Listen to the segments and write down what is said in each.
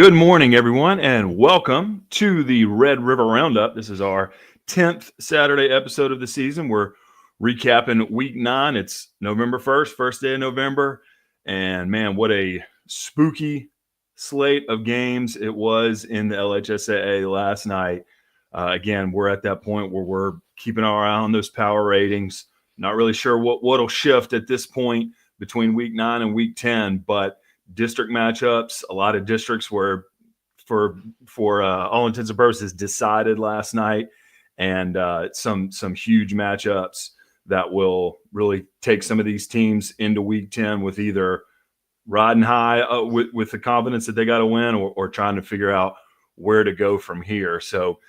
Good morning, everyone, and welcome to the Red River Roundup. This is our 10th Saturday episode of the season. We're recapping week 9. It's November 1st, first day of November. And man, what a spooky slate of games it was in the LHSAA last night. Again, we're at that point where we're keeping our eye on those power ratings. Not really sure what'll shift at this point between week 9 and week 10, but district matchups. A lot of districts were, for all intents and purposes, decided last night, and some huge matchups that will really take some of these teams into week 10 with either riding high with the confidence that they got to win, or trying to figure out where to go from here. So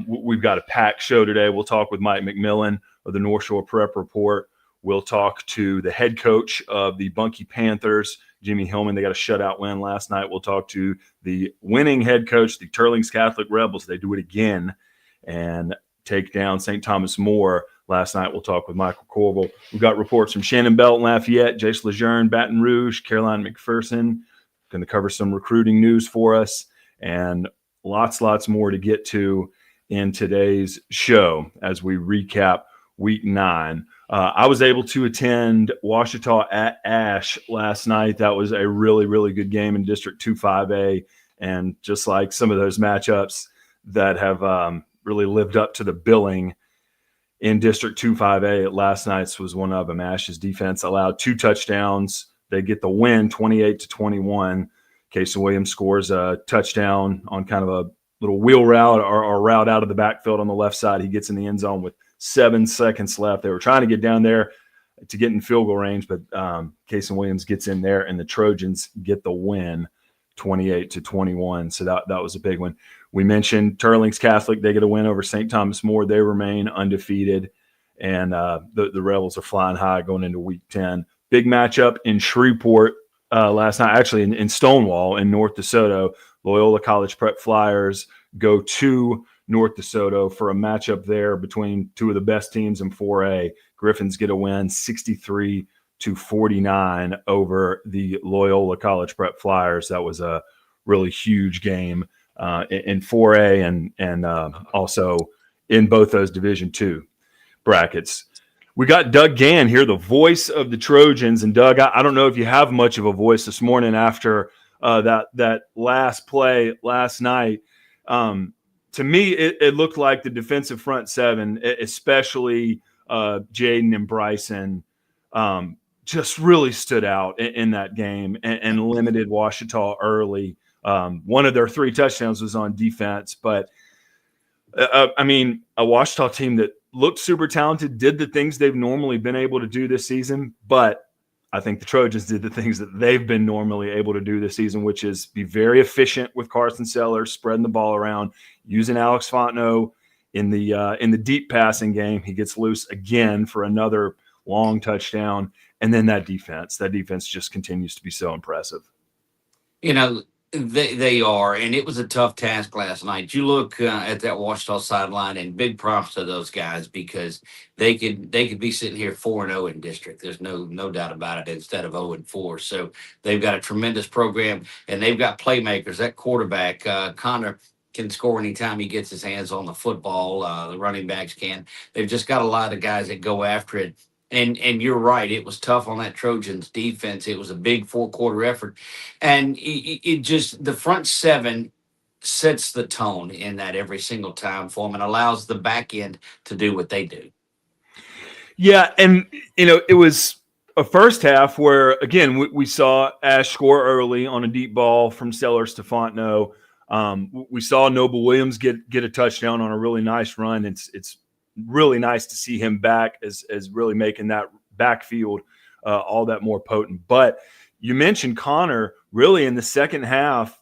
we've got a packed show today. We'll talk with Mike McMillan of the North Shore Prep Report. We'll talk to the head coach of the Bunkie Panthers, Jimmy Hillman. They got a shutout win last night. We'll talk to the winning head coach, the Turlings Catholic Rebels. They do it again and take down St. Thomas More last night. We'll talk with Michael Corbel. We've got reports from Shannon Belt, Lafayette, Jace Lejeune, Baton Rouge, Caroline McPherson. Going to cover some recruiting news for us, and lots more to get to in today's show as we recap week 9. I was able to attend Ouachita at Ash last night. That was a really good game in District 2-5A. And just like some of those matchups that have really lived up to the billing in District 2-5A, last night's was one of them. Ash's defense allowed 2 touchdowns. They get the win 28-21. Kason Williams scores a touchdown on kind of a little wheel route or route out of the backfield on the left side. He gets in the end zone with 7 seconds left. They were trying to get down there to get in field goal range, but Kason Williams gets in there, and the Trojans get the win 28-21. So that was a big one. We mentioned Turlings Catholic. They get a win over St. Thomas More. They remain undefeated, and the Rebels are flying high going into week 10. Big matchup in Shreveport last night, actually in Stonewall in North DeSoto. Loyola College Prep Flyers go to North DeSoto for a matchup there between two of the best teams in 4A. Griffins get a win 63-49 over the Loyola College Prep Flyers. That was a really huge game in 4A and also in both those Division II brackets. We got Doug Gann here, the voice of the Trojans. And Doug, I don't know if you have much of a voice this morning after that last play last night. To me, it looked like the defensive front seven, especially Jaden and Bryson, just really stood out in that game and limited Ouachita early. One of their 3 touchdowns was on defense, but I mean, a Ouachita team that looked super talented, did the things they've normally been able to do this season, but I think the Trojans did the things that they've been normally able to do this season, which is be very efficient with Carson Sellers, spreading the ball around, using Alex Fontenot in the deep passing game. He gets loose again for another long touchdown. And then that defense just continues to be so impressive. You know, they are, and it was a tough task last night. You look at that Ouachita sideline, and big props to those guys because they could be sitting here 4-0 in district. There's no doubt about it. Instead of 0-4, so they've got a tremendous program, and they've got playmakers. That quarterback Connor can score anytime he gets his hands on the football. The running backs can. They've just got a lot of guys that go after it. And you're right. It was tough on that Trojans defense. It was a big 4-quarter effort. And it just, the front seven sets the tone in that every single time for them and allows the back end to do what they do. Yeah. And, it was a first half where, again, we saw Ash score early on a deep ball from Sellers to Fontenot. We saw Noble Williams get a touchdown on a really nice run. It's really nice to see him back as really making that backfield all that more potent. But you mentioned Connor. Really, in the second half,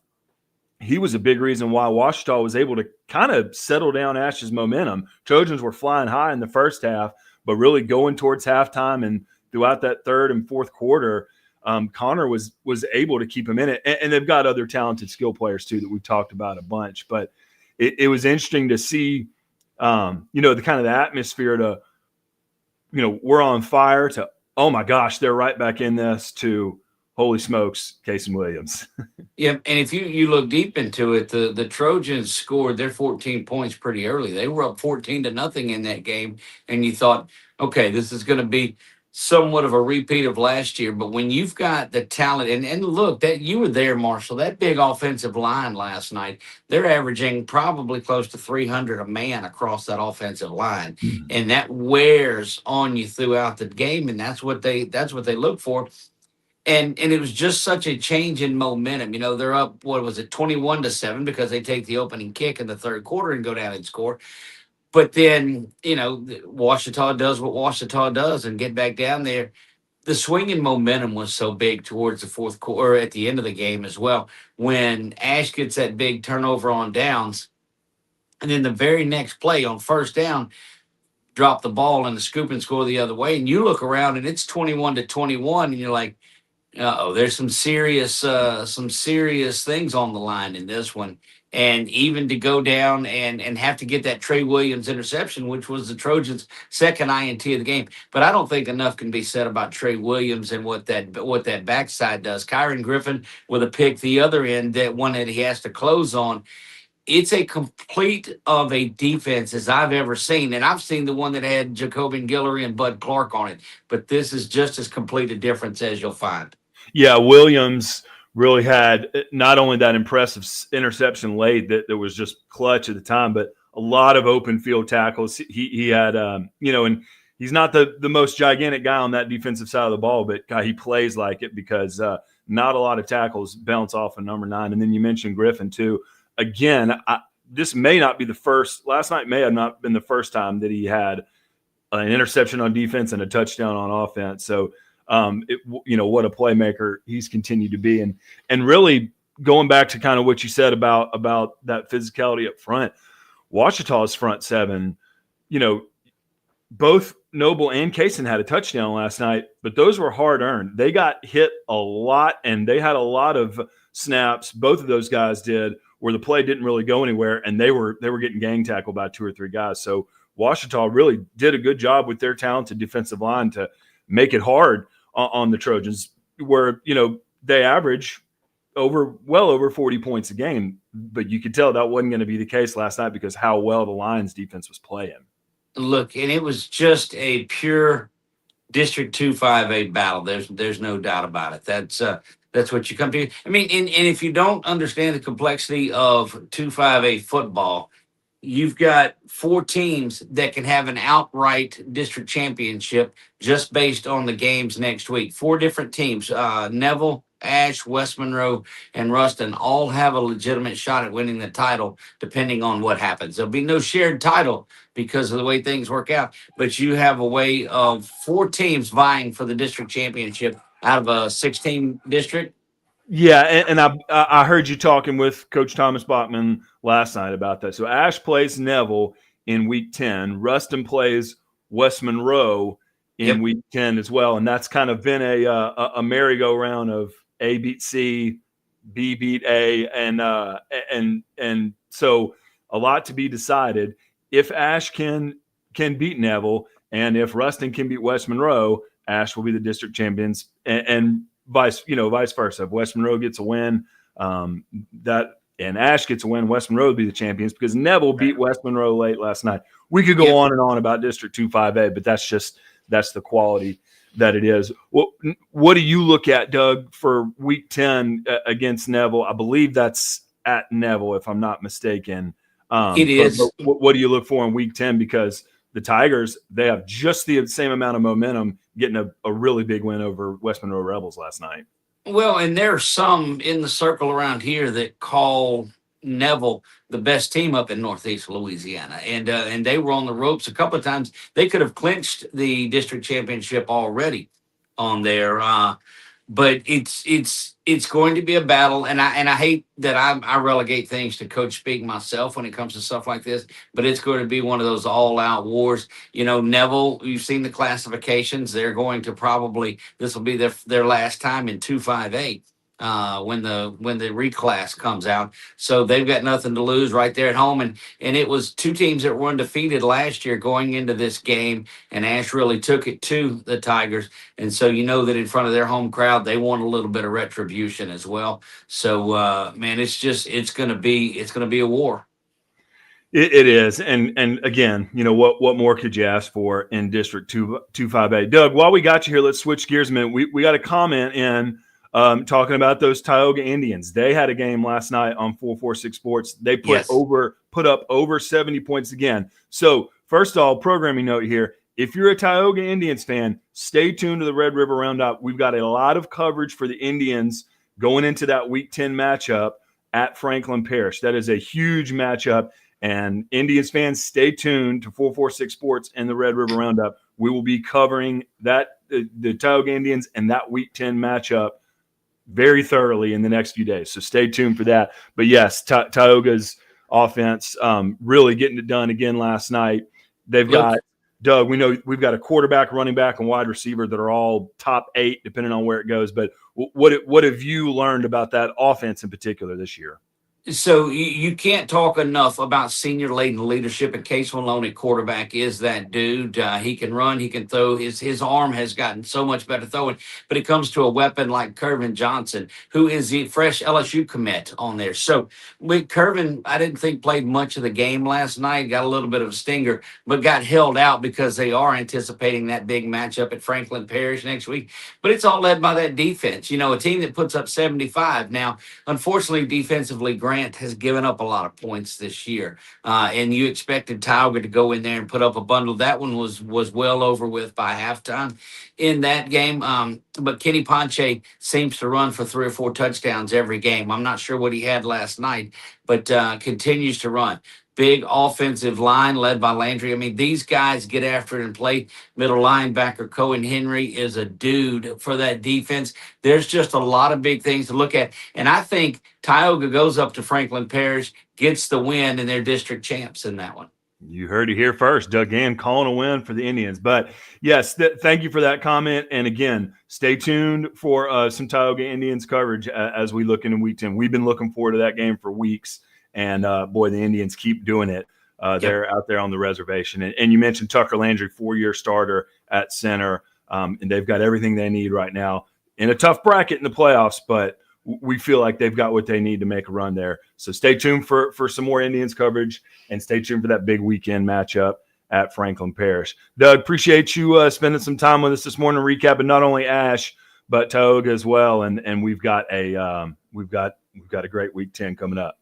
he was a big reason why Ouachita was able to kind of settle down Ash's momentum. Trojans were flying high in the first half, but really going towards halftime and throughout that third and fourth quarter, Connor was able to keep him in it. And they've got other talented skill players too that we've talked about a bunch. But it was interesting to see the kind of the atmosphere to, we're on fire, to, oh my gosh, they're right back in this, to, holy smokes, Casey Williams. Yeah, and if you look deep into it, the Trojans scored their 14 points pretty early. They were up 14-0 in that game, and you thought, okay, this is going to be somewhat of a repeat of last year. But when you've got the talent, and look, that you were there, Marshall, that big offensive line last night, they're averaging probably close to 300 a man across that offensive line, and that wears on you throughout the game, and that's what they look for. And it was just such a change in momentum. You know, they're up, what was it, 21-7 because they take the opening kick in the third quarter and go down and score. But then, Washita does what Washita does and get back down there. The swing in momentum was so big towards the fourth quarter, at the end of the game as well, when Ash gets that big turnover on downs. And then the very next play on first down, drop the ball and the scoop and score the other way. And you look around and it's 21-21, and you're like, oh, there's some serious things on the line in this one, and even to go down and have to get that Trey Williams interception, which was the Trojans' second INT of the game. But I don't think enough can be said about Trey Williams and what that backside does. Kyron Griffin with a pick the other end, that one that he has to close on. It's a complete of a defense as I've ever seen. And I've seen the one that had Jacobin Guillory and Bud Clark on it. But this is just as complete a difference as you'll find. Yeah, Williams really had not only that impressive interception late that was just clutch at the time, but a lot of open field tackles. He had, and he's not the most gigantic guy on that defensive side of the ball, but God, he plays like it because not a lot of tackles bounce off of number 9. And then you mentioned Griffin too. Again, this may not be the first. Last night may have not been the first time that he had an interception on defense and a touchdown on offense. So, what a playmaker he's continued to be, and really going back to kind of what you said about that physicality up front. Washita's front seven, both Noble and Kaysen had a touchdown last night, but those were hard earned. They got hit a lot, and they had a lot of snaps. Both of those guys did, where the play didn't really go anywhere, and they were getting gang tackled by 2 or 3 guys. So Washita really did a good job with their talented defensive line to make it hard on the Trojans, where they average well over 40 points a game. But you could tell that wasn't going to be the case last night because how well the Lions defense was playing. Look, and it was just a pure District 2-5A battle. There's no doubt about it. That's what you come to. I mean, and if you don't understand the complexity of 2-5A football, you've got 4 teams that can have an outright district championship just based on the games next week. 4 different teams, Neville, Ash, West Monroe, and Ruston, all have a legitimate shot at winning the title, depending on what happens. There'll be no shared title because of the way things work out, but you have a way of 4 teams vying for the district championship out of a 16 district. Yeah, and I heard you talking with Coach Thomas Bachman last night about that. So Ash plays Neville in week 10. Ruston plays West Monroe in week 10 as well, and that's kind of been a merry-go-round of A beat C, B beat A, and so a lot to be decided. If Ash can beat Neville, and if Ruston can beat West Monroe, Ash will be the district champions, and vice versa. If West Monroe gets a win, and Ash gets a win, West Monroe will be the champions because Neville beat West Monroe late last night. We could go on and on about District 2-5A, but that's the quality that it is. What do you look at, Doug, for week 10 against Neville? I believe that's at Neville, if I'm not mistaken. It is. But what do you look for in week 10? Because the Tigers, they have just the same amount of momentum, getting a really big win over West Monroe Rebels last night. Well, and there are some in the circle around here that call Neville the best team up in Northeast Louisiana, and they were on the ropes a couple of times. They could have clinched the district championship already on there, but it's going to be a battle, and I hate that I relegate things to coach speak myself when it comes to stuff like this, but it's going to be one of those all-out wars. Neville, you've seen the classifications. They're going to this will be their last time in 2-5A. when the reclass comes out. So they've got nothing to lose right there at home. And it was two teams that were undefeated last year going into this game, and Ash really took it to the Tigers. And so you know that in front of their home crowd, they want a little bit of retribution as well. So man, it's gonna be a war. It is, and again, what more could you ask for in District 225A? Doug, while we got you here, let's switch gears a minute. We got a comment in talking about those Tioga Indians. They had a game last night on 446 Sports. They put up over 70 points again. So first of all, programming note here: if you're a Tioga Indians fan, stay tuned to the Red River Roundup. We've got a lot of coverage for the Indians going into that Week 10 matchup at Franklin Parish. That is a huge matchup. And Indians fans, stay tuned to 446 Sports and the Red River Roundup. We will be covering that the Tioga Indians and that Week 10 matchup very thoroughly in the next few days. So stay tuned for that. But yes, Tioga's offense really getting it done again last night. They've got Doug. We know we've got a quarterback, running back, and wide receiver that are all top 8, depending on where it goes. But what have you learned about that offense in particular this year? So you can't talk enough about senior laden leadership. And Case Maloney, quarterback, is that dude. He can run, he can throw. His arm has gotten so much better throwing. But it comes to a weapon like Kervin Johnson, who is the fresh LSU commit on there. So with Kervin, I didn't think played much of the game last night. Got a little bit of a stinger, but got held out because they are anticipating that big matchup at Franklin Parish next week. But it's all led by that defense. A team that puts up 75 now. Unfortunately, defensively, Grant has given up a lot of points this year, and you expected Tioga to go in there and put up a bundle. That one was well over with by halftime in that game. But Kenny Ponche seems to run for 3 or 4 touchdowns every game. I'm not sure what he had last night, but continues to run. Big offensive line led by Landry. I mean, these guys get after it and play. Middle linebacker Cohen Henry is a dude for that defense. There's just a lot of big things to look at. And I think Tioga goes up to Franklin Parish, gets the win, and they're district champs in that one. You heard it here first. Doug Gann calling a win for the Indians. But yes, thank you for that comment. And again, stay tuned for some Tioga Indians coverage as we look into Week 10. We've been looking forward to that game for weeks. And boy, the Indians keep doing it. They're out there on the reservation. And you mentioned Tucker Landry, 4-year starter at center. And they've got everything they need right now in a tough bracket in the playoffs, but we feel like they've got what they need to make a run there. So stay tuned for some more Indians coverage, and stay tuned for that big weekend matchup at Franklin Parish. Doug, appreciate you spending some time with us this morning, recapping not only Ash but Tioga as well. And we've got a great Week 10 coming up.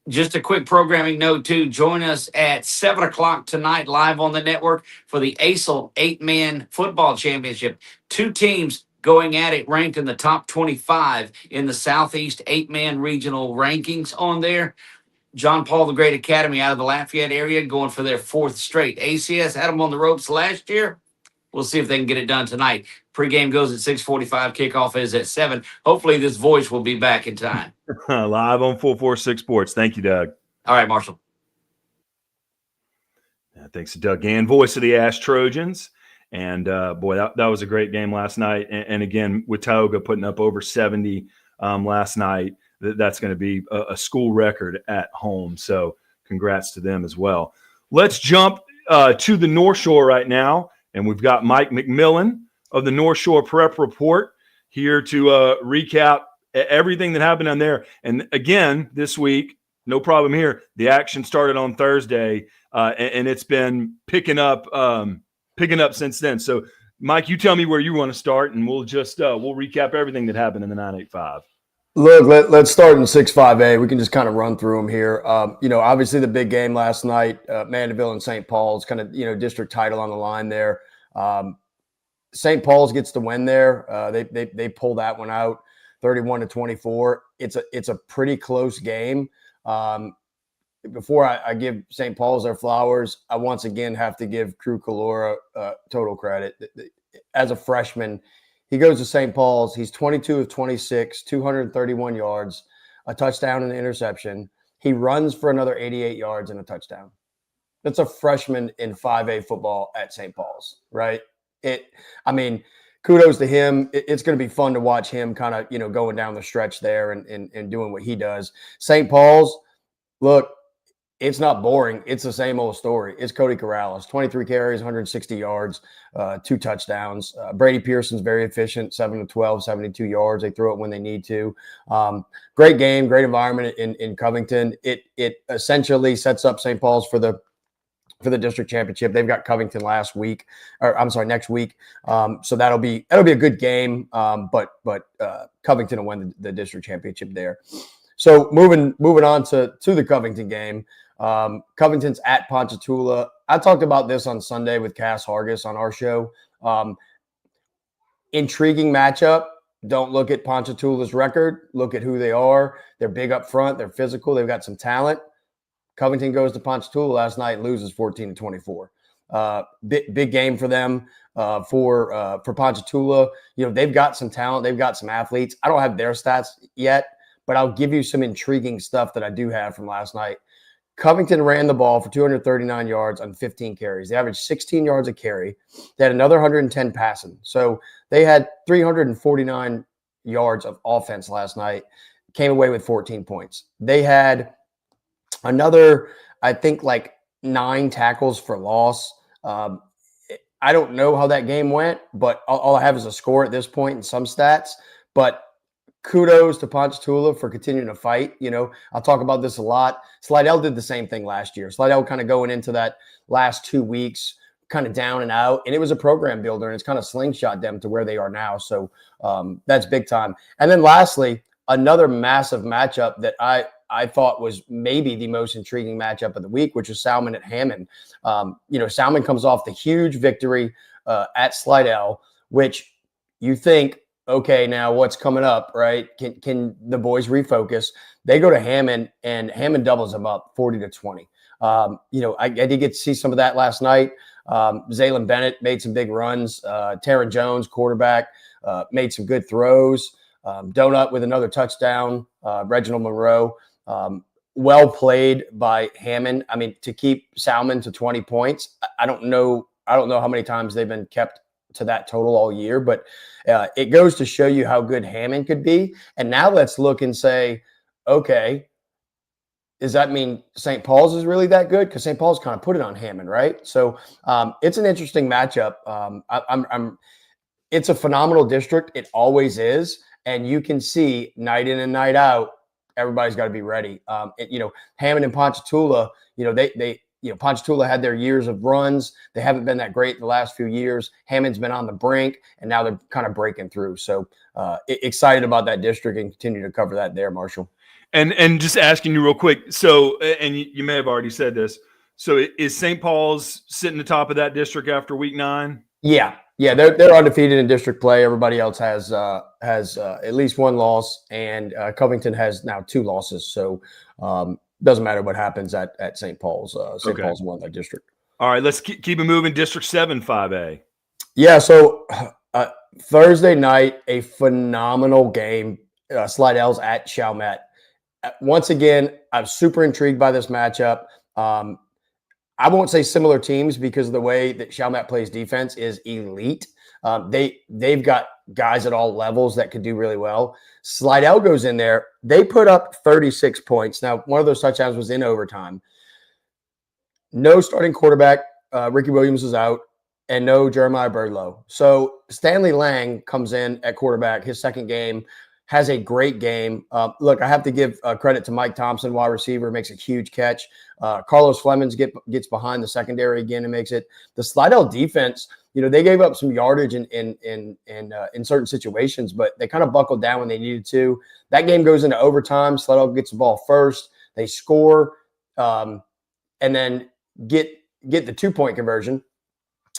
Just a quick programming note, too. Join us at 7 o'clock tonight live on the network for the ASIL 8-man football championship. 2 teams going at it, ranked in the top 25 in the Southeast 8-man regional rankings on there. John Paul the Great Academy out of the Lafayette area going for their 4th straight. ACS had them on the ropes last year. We'll see if they can get it done tonight. Pregame goes at 6:45. Kickoff is at 7. Hopefully this voice will be back in time. Live on 446 Sports. Thank you, Doug. All right, Marshall. Thanks to Doug Gann, voice of the Ash Trojans. And, boy, that was a great game last night. And again, with Tioga putting up over 70 last night, that's going to be a school record at home. So congrats to them as well. Let's jump to the North Shore right now. And we've got Mike McMillan of the North Shore Prep Report here to recap everything that happened on there. And again, this week, no problem here. The action started on Thursday, and it's been picking up since then. So, Mike, you tell me where you want to start, and we'll just we'll recap everything that happened in the 985. Look, let's start in 6-5A. We can just kind of run through them here. Obviously the big game last night, Mandeville and St. Paul's, kind of, district title on the line there. St. Paul's gets the win there. They pull that one out, 31-24. It's a pretty close game. Before I give St. Paul's their flowers, I once again have to give Crew Calora total credit. As a freshman, he goes to St. Paul's. He's 22 of 26, 231 yards, a touchdown and an interception. He runs for another 88 yards and a touchdown. That's a freshman in 5A football at St. Paul's, right? kudos to him. It's going to be fun to watch him kind of, going down the stretch there and doing what he does. St. Paul's, look, it's not boring. It's the same old story. It's Cody Corrales, 23 carries, 160 yards, 2 touchdowns. Brady Pearson's very efficient, 7 of 12, 72 yards. They throw it when they need to. Great game, great environment in Covington. It essentially sets up St. Paul's for the district championship. They've got Covington next week. So that'll be a good game. But Covington will win the district championship there. So moving on to the Covington game. Covington's at Ponchatoula. I talked about this on Sunday with Cass Hargis on our show. Intriguing matchup. Don't look at Ponchatoula's record. Look at who they are. They're big up front. They're physical. They've got some talent. Covington goes to Ponchatoula last night and loses 14-24. Big game for them. For Ponchatoula, they've got some talent. They've got some athletes. I don't have their stats yet, but I'll give you some intriguing stuff that I do have from last night. Covington ran the ball for 239 yards on 15 carries. They averaged 16 yards a carry. They had another 110 passing. So they had 349 yards of offense last night, came away with 14 points. They had another, I think, 9 tackles for loss. I don't know how that game went, but all I have is a score at this point and some stats. But kudos to Ponchatoula for continuing to fight. I'll talk about this a lot. Slidell did the same thing last year. Slidell kind of going into that last 2 weeks, kind of down and out, and it was a program builder, and it's kind of slingshot them to where they are now. So that's big time. And then lastly, another massive matchup that I thought was maybe the most intriguing matchup of the week, which was Salmon at Hammond. Salmon comes off the huge victory at Slidell, which you think, okay, now what's coming up, right? Can the boys refocus? They go to Hammond, and Hammond doubles them up 40-20. I did get to see some of that last night. Zaylin Bennett made some big runs. Taron Jones, quarterback, made some good throws. Donut with another touchdown. Reginald Monroe. Well played by Hammond. I mean, to keep Salmon to 20 points, I don't know how many times they've been kept to that total all year, but it goes to show you how good Hammond could be. And now let's look and say, okay, does that mean St. Paul's is really that good? Because St. Paul's kind of put it on Hammond, right? So it's an interesting matchup. It's a phenomenal district. It always is. And you can see night in and night out, everybody's got to be ready. Hammond and Ponchatoula, Ponchatoula had their years of runs. They haven't been that great the last few years. Hammond's been on the brink, and now they're kind of breaking through. So excited about that district and continue to cover that there, Marshall. And just asking you real quick. So, and you may have already said this. So is St. Paul's sitting the top of that district after week 9? Yeah. They're undefeated in district play. Everybody else has at least one loss, and Covington has now 2 losses. So doesn't matter what happens at St. Paul's. St. Paul's won that district. All right, let's keep it moving. District 7, 5A. Yeah. So Thursday night, a phenomenal game. Slidell's at Chalmette. Once again, I'm super intrigued by this matchup. I won't say similar teams because of the way that Chalmette plays defense is elite. They've got guys at all levels that could do really well. Slidell goes in there. They put up 36 points. Now, one of those touchdowns was in overtime. No starting quarterback. Ricky Williams is out, and no Jeremiah Birdlow. So Stanley Lang comes in at quarterback, his second game, has a great game. Look, I have to give credit to Mike Thompson, wide receiver, makes a huge catch. Carlos Flemings gets behind the secondary again and makes it. The Slidell defense, they gave up some yardage in certain situations, but they kind of buckled down when they needed to. That game goes into overtime. Slidell gets the ball first. They score, and then get the 2-point conversion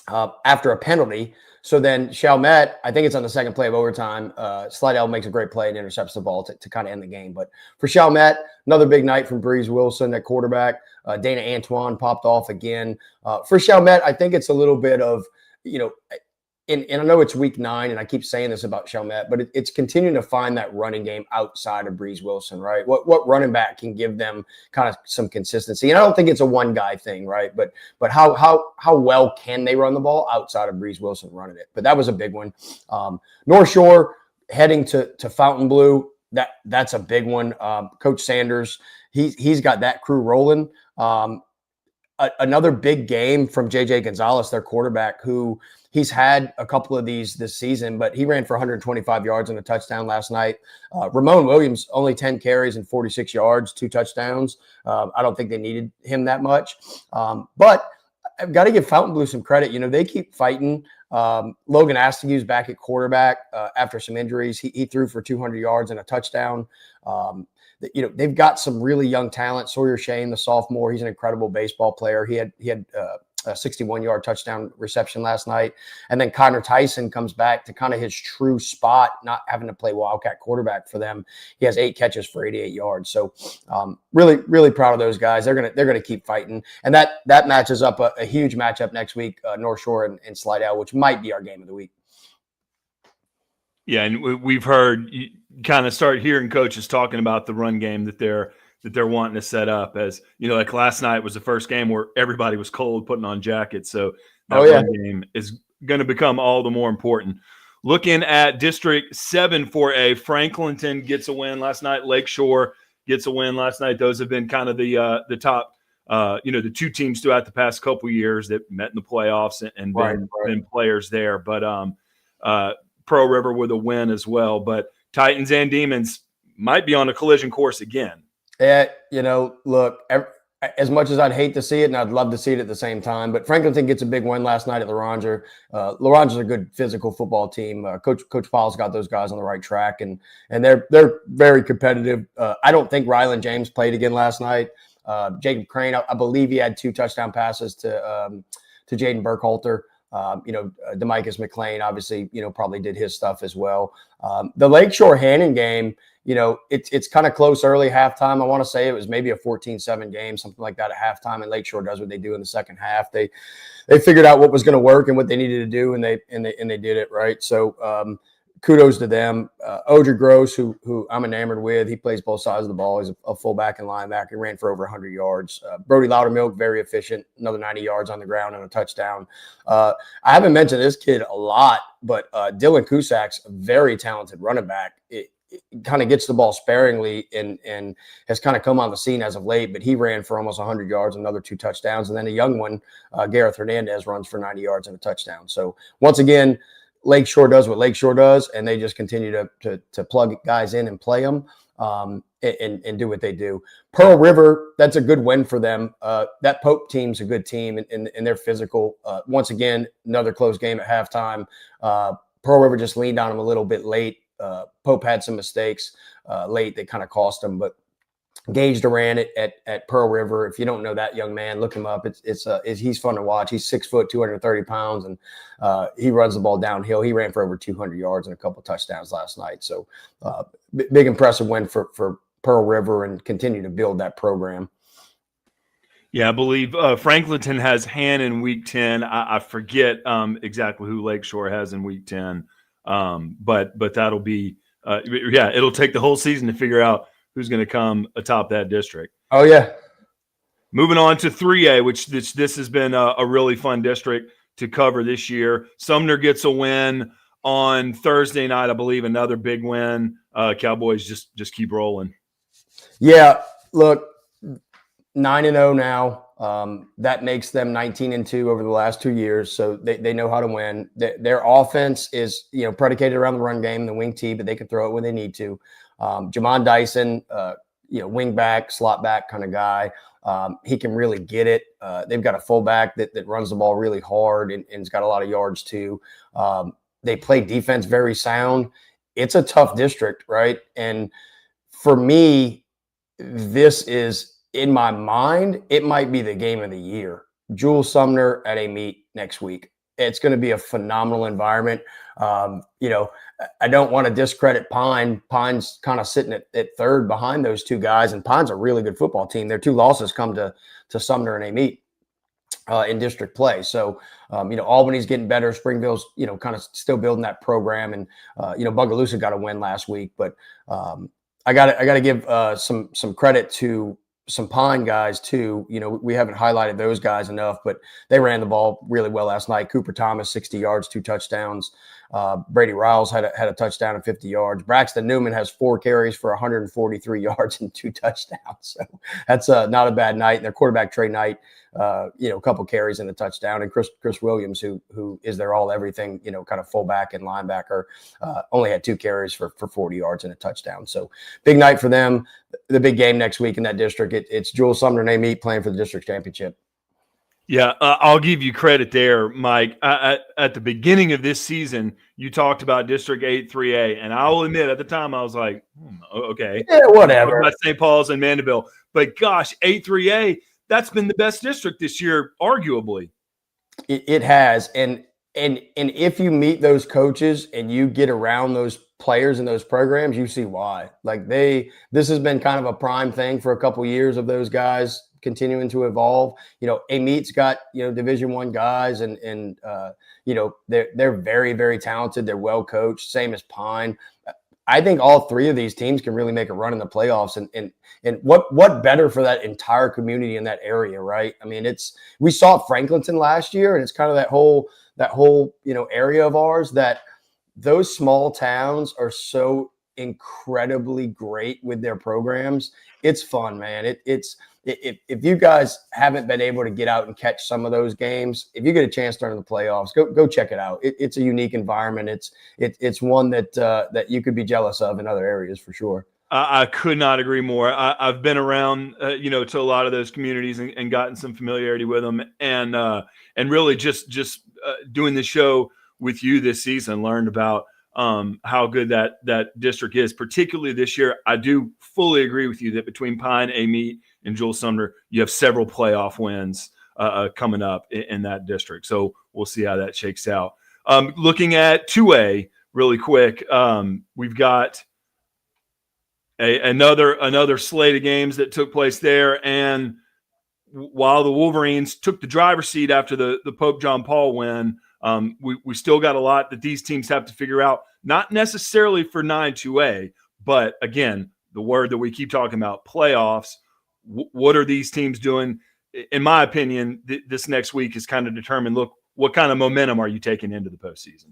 after a penalty. So then Chalmette, I think it's on the second play of overtime. Slidell makes a great play and intercepts the ball to kind of end the game. But for Chalmette, another big night from Breeze Wilson at quarterback. Dana Antoine popped off again. For Chalmette, I think it's a little bit of, and I know it's week 9, and I keep saying this about Chalmette, but it's continuing to find that running game outside of Breeze Wilson, right? What running back can give them kind of some consistency? And I don't think it's a one guy thing, right? But how well can they run the ball outside of Breeze Wilson running it? But that was a big one. North Shore heading to Fontainebleau. That's a big one. Coach Sanders, he's got that crew rolling. Another big game from JJ Gonzalez, their quarterback, who he's had a couple of these this season, but he ran for 125 yards and a touchdown last night. Ramon Williams, only 10 carries and 46 yards, 2 touchdowns. I don't think they needed him that much. But I've got to give Fontainebleau some credit. They keep fighting. Logan Astigue's back at quarterback after some injuries. He threw for 200 yards and a touchdown. They've got some really young talent. Sawyer Shane, the sophomore, he's an incredible baseball player. He had a 61-yard touchdown reception last night. And then Connor Tyson comes back to kind of his true spot, not having to play Wildcat quarterback for them. He has 8 catches for 88 yards. So really, really proud of those guys. They're gonna keep fighting. And that matches up a huge matchup next week, North Shore and Slidell, which might be our game of the week. Yeah, and we've heard you kind of start hearing coaches talking about the run game that they're wanting to set up. As like last night was the first game where everybody was cold, putting on jackets. So that run game is going to become all the more important. Looking at District 7 4A, Franklinton gets a win last night. Lakeshore gets a win last night. Those have been kind of the top, the 2 teams throughout the past couple of years that met in the playoffs and been players there. But Pearl River with a win as well. But Titans and Demons might be on a collision course again. Yeah, look, as much as I'd hate to see it, and I'd love to see it at the same time, but Franklinton gets a big win last night at LaRanger. LaRanger's a good physical football team. Coach Paul's got those guys on the right track, and they're very competitive. I don't think Ryland James played again last night. Jacob Crane, I believe he had 2 touchdown passes to Jaden Burkhalter. DeMicus McLean obviously, probably did his stuff as well. The Lakeshore Hannon game, it's kind of close early halftime. I want to say it was maybe a 14-7 game, something like that at halftime. And Lakeshore does what they do in the second half. They figured out what was going to work and what they needed to do, and they did it right. So kudos to them. Odra Gross, who I'm enamored with, he plays both sides of the ball. He's a fullback and linebacker. He ran for over 100 yards. Brody Loudermilk, very efficient, another 90 yards on the ground and a touchdown. I haven't mentioned this kid a lot, but Dylan Kusak's a very talented running back. It kind of gets the ball sparingly and has kind of come on the scene as of late, but he ran for almost 100 yards, another 2 touchdowns. And then a young one, Gareth Hernandez, runs for 90 yards and a touchdown. So once again, Lakeshore does what Lakeshore does, and they just continue to plug guys in and play them and do what they do. Pearl River, that's a good win for them. That Pope team's a good team, and they're physical. Once again, another close game at halftime. Pearl River just leaned on them a little bit late. Pope had some mistakes late that kind of cost them, but Gage Duran at Pearl River. If you don't know that young man, look him up. He's fun to watch. He's 6 foot, 230 pounds, and he runs the ball downhill. He ran for over 200 yards and a couple touchdowns last night. So big impressive win for Pearl River, and continue to build that program. Yeah, I believe Franklinton has Han in week 10. I forget exactly who Lakeshore has in week 10, but that'll be it'll take the whole season to figure out who's going to come atop that district. Oh, yeah. Moving on to 3A, which this has been a really fun district to cover this year. Sumner gets a win on Thursday night, I believe, another big win. Cowboys just keep rolling. Yeah, look, 9-0 now. That makes them 19-2 over the last 2 years, so they know how to win. Their offense is predicated around the run game, the wing tee, but they can throw it when they need to. Jamon Dyson, wing back, slot back kind of guy. He can really get it. They've got a fullback that runs the ball really hard and has got a lot of yards too. They play defense very sound. It's a tough district, right? And for me, this is, in my mind, it might be the game of the year. Jules Sumner at a meet next week. It's going to be a phenomenal environment. I don't want to discredit Pine. Pine's kind of sitting at third behind those 2 guys, and Pine's a really good football team. Their 2 losses come to Sumner and a meet. in district play. So, Albany's getting better. Springville's, kind of still building that program. And, Bogalusa got a win last week. But I got to give some credit to some Pine guys, too. We haven't highlighted those guys enough, but they ran the ball really well last night. Cooper Thomas, 60 yards, 2 touchdowns. Brady Riles had a touchdown and 50 yards. Braxton Newman has 4 carries for 143 yards and 2 touchdowns. So that's not a bad night. And their quarterback, Trey Knight, a couple carries and a touchdown. And Chris Williams, who is their all everything, kind of fullback and linebacker, only had 2 carries for 40 yards and a touchdown. So big night for them. The big game next week in that district. It's Jules Sumner and they meet playing for the district championship. Yeah, I'll give you credit there, Mike. At the beginning of this season, you talked about District 8-3A, and I will admit at the time I was like, okay. Yeah, whatever. About St. Paul's and Mandeville. But gosh, 8-3A, that's been the best district this year, arguably. It has. And if you meet those coaches and you get around those players in those programs, you see why. Like this has been kind of a prime thing for a couple of years of those guys continuing to evolve. Ameet's got, Division I guys and they're very, very talented. They're well coached, same as Pine. I think all 3 of these teams can really make a run in the playoffs and what better for that entire community in that area, right? I mean, we saw Franklinton last year and it's kind of that whole, area of ours that those small towns are so incredibly great with their programs. It's fun, man. If you guys haven't been able to get out and catch some of those games, if you get a chance during the playoffs, go check it out. It's a unique environment. It's one that you could be jealous of in other areas for sure. I could not agree more. I've been around, to a lot of those communities and gotten some familiarity with them, and really just doing the show with you this season, learned about how good that district is, particularly this year. I do fully agree with you that between Pine, Ameet, and Jules Sumner, you have several playoff wins coming up in that district. So we'll see how that shakes out. Looking at 2A really quick, we've got another slate of games that took place there. And while the Wolverines took the driver's seat after the Pope John Paul win, we still got a lot that these teams have to figure out, not necessarily for 9-2A, but again, the word that we keep talking about, playoffs. What are these teams doing? In my opinion, this next week is kind of determined. Look, what kind of momentum are you taking into the postseason?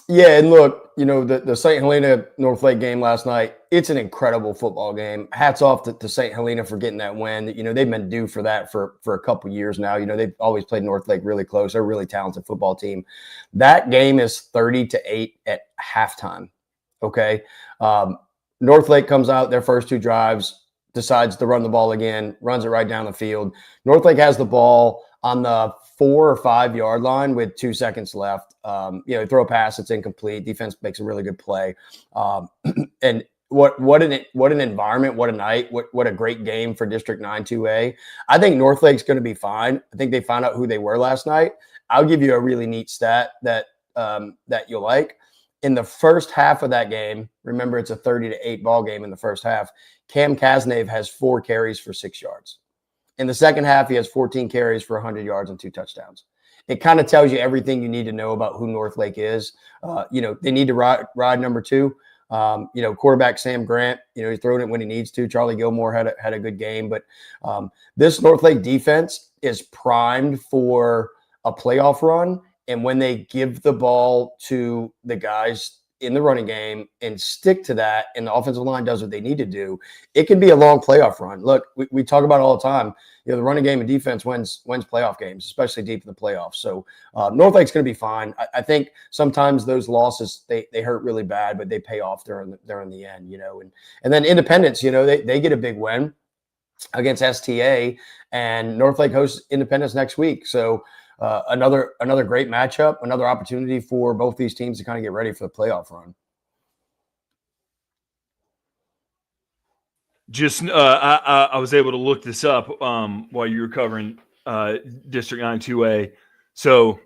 Yeah, and look, the St. Helena North Lake game last night, it's an incredible football game. Hats off to St. Helena for getting that win. They've been due for that for a couple years now. They've always played North Lake really close. They're a really talented football team. That game is 30-8 at halftime. Okay. North Lake comes out their first 2 drives, decides to run the ball again, runs it right down the field. North Lake has the ball on the 4 or 5 yard line with 2 seconds left. Throw a pass, it's incomplete. Defense makes a really good play. And what an environment, what a night, what a great game for District 9-2A. I think North Lake's going to be fine. I think they found out who they were last night. I'll give you a really neat stat that you'll like. In the first half of that game, remember it's a 30-8 ball game in the first half, Cam Kasnave has 4 carries for 6 yards. In the second half, he has 14 carries for 100 yards and 2 touchdowns. It kind of tells you everything you need to know about who North Lake is. They need to ride number 2. Quarterback Sam Grant, he's throwing it when he needs to. Charlie Gilmore had a good game. But this North Lake defense is primed for a playoff run. And when they give the ball to the guys in the running game and stick to that, and the offensive line does what they need to do, it can be a long playoff run. Look, we talk about it all the time. The running game and defense wins playoff games, especially deep in the playoffs. So North Lake's going to be fine. I think sometimes those losses, they hurt really bad, but they pay off during the end, And then Independence, they get a big win against STA, and North Lake hosts Independence next week. So another great matchup, another opportunity for both these teams to kind of get ready for the playoff run. Just I was able to look this up while you were covering District 9-2A. So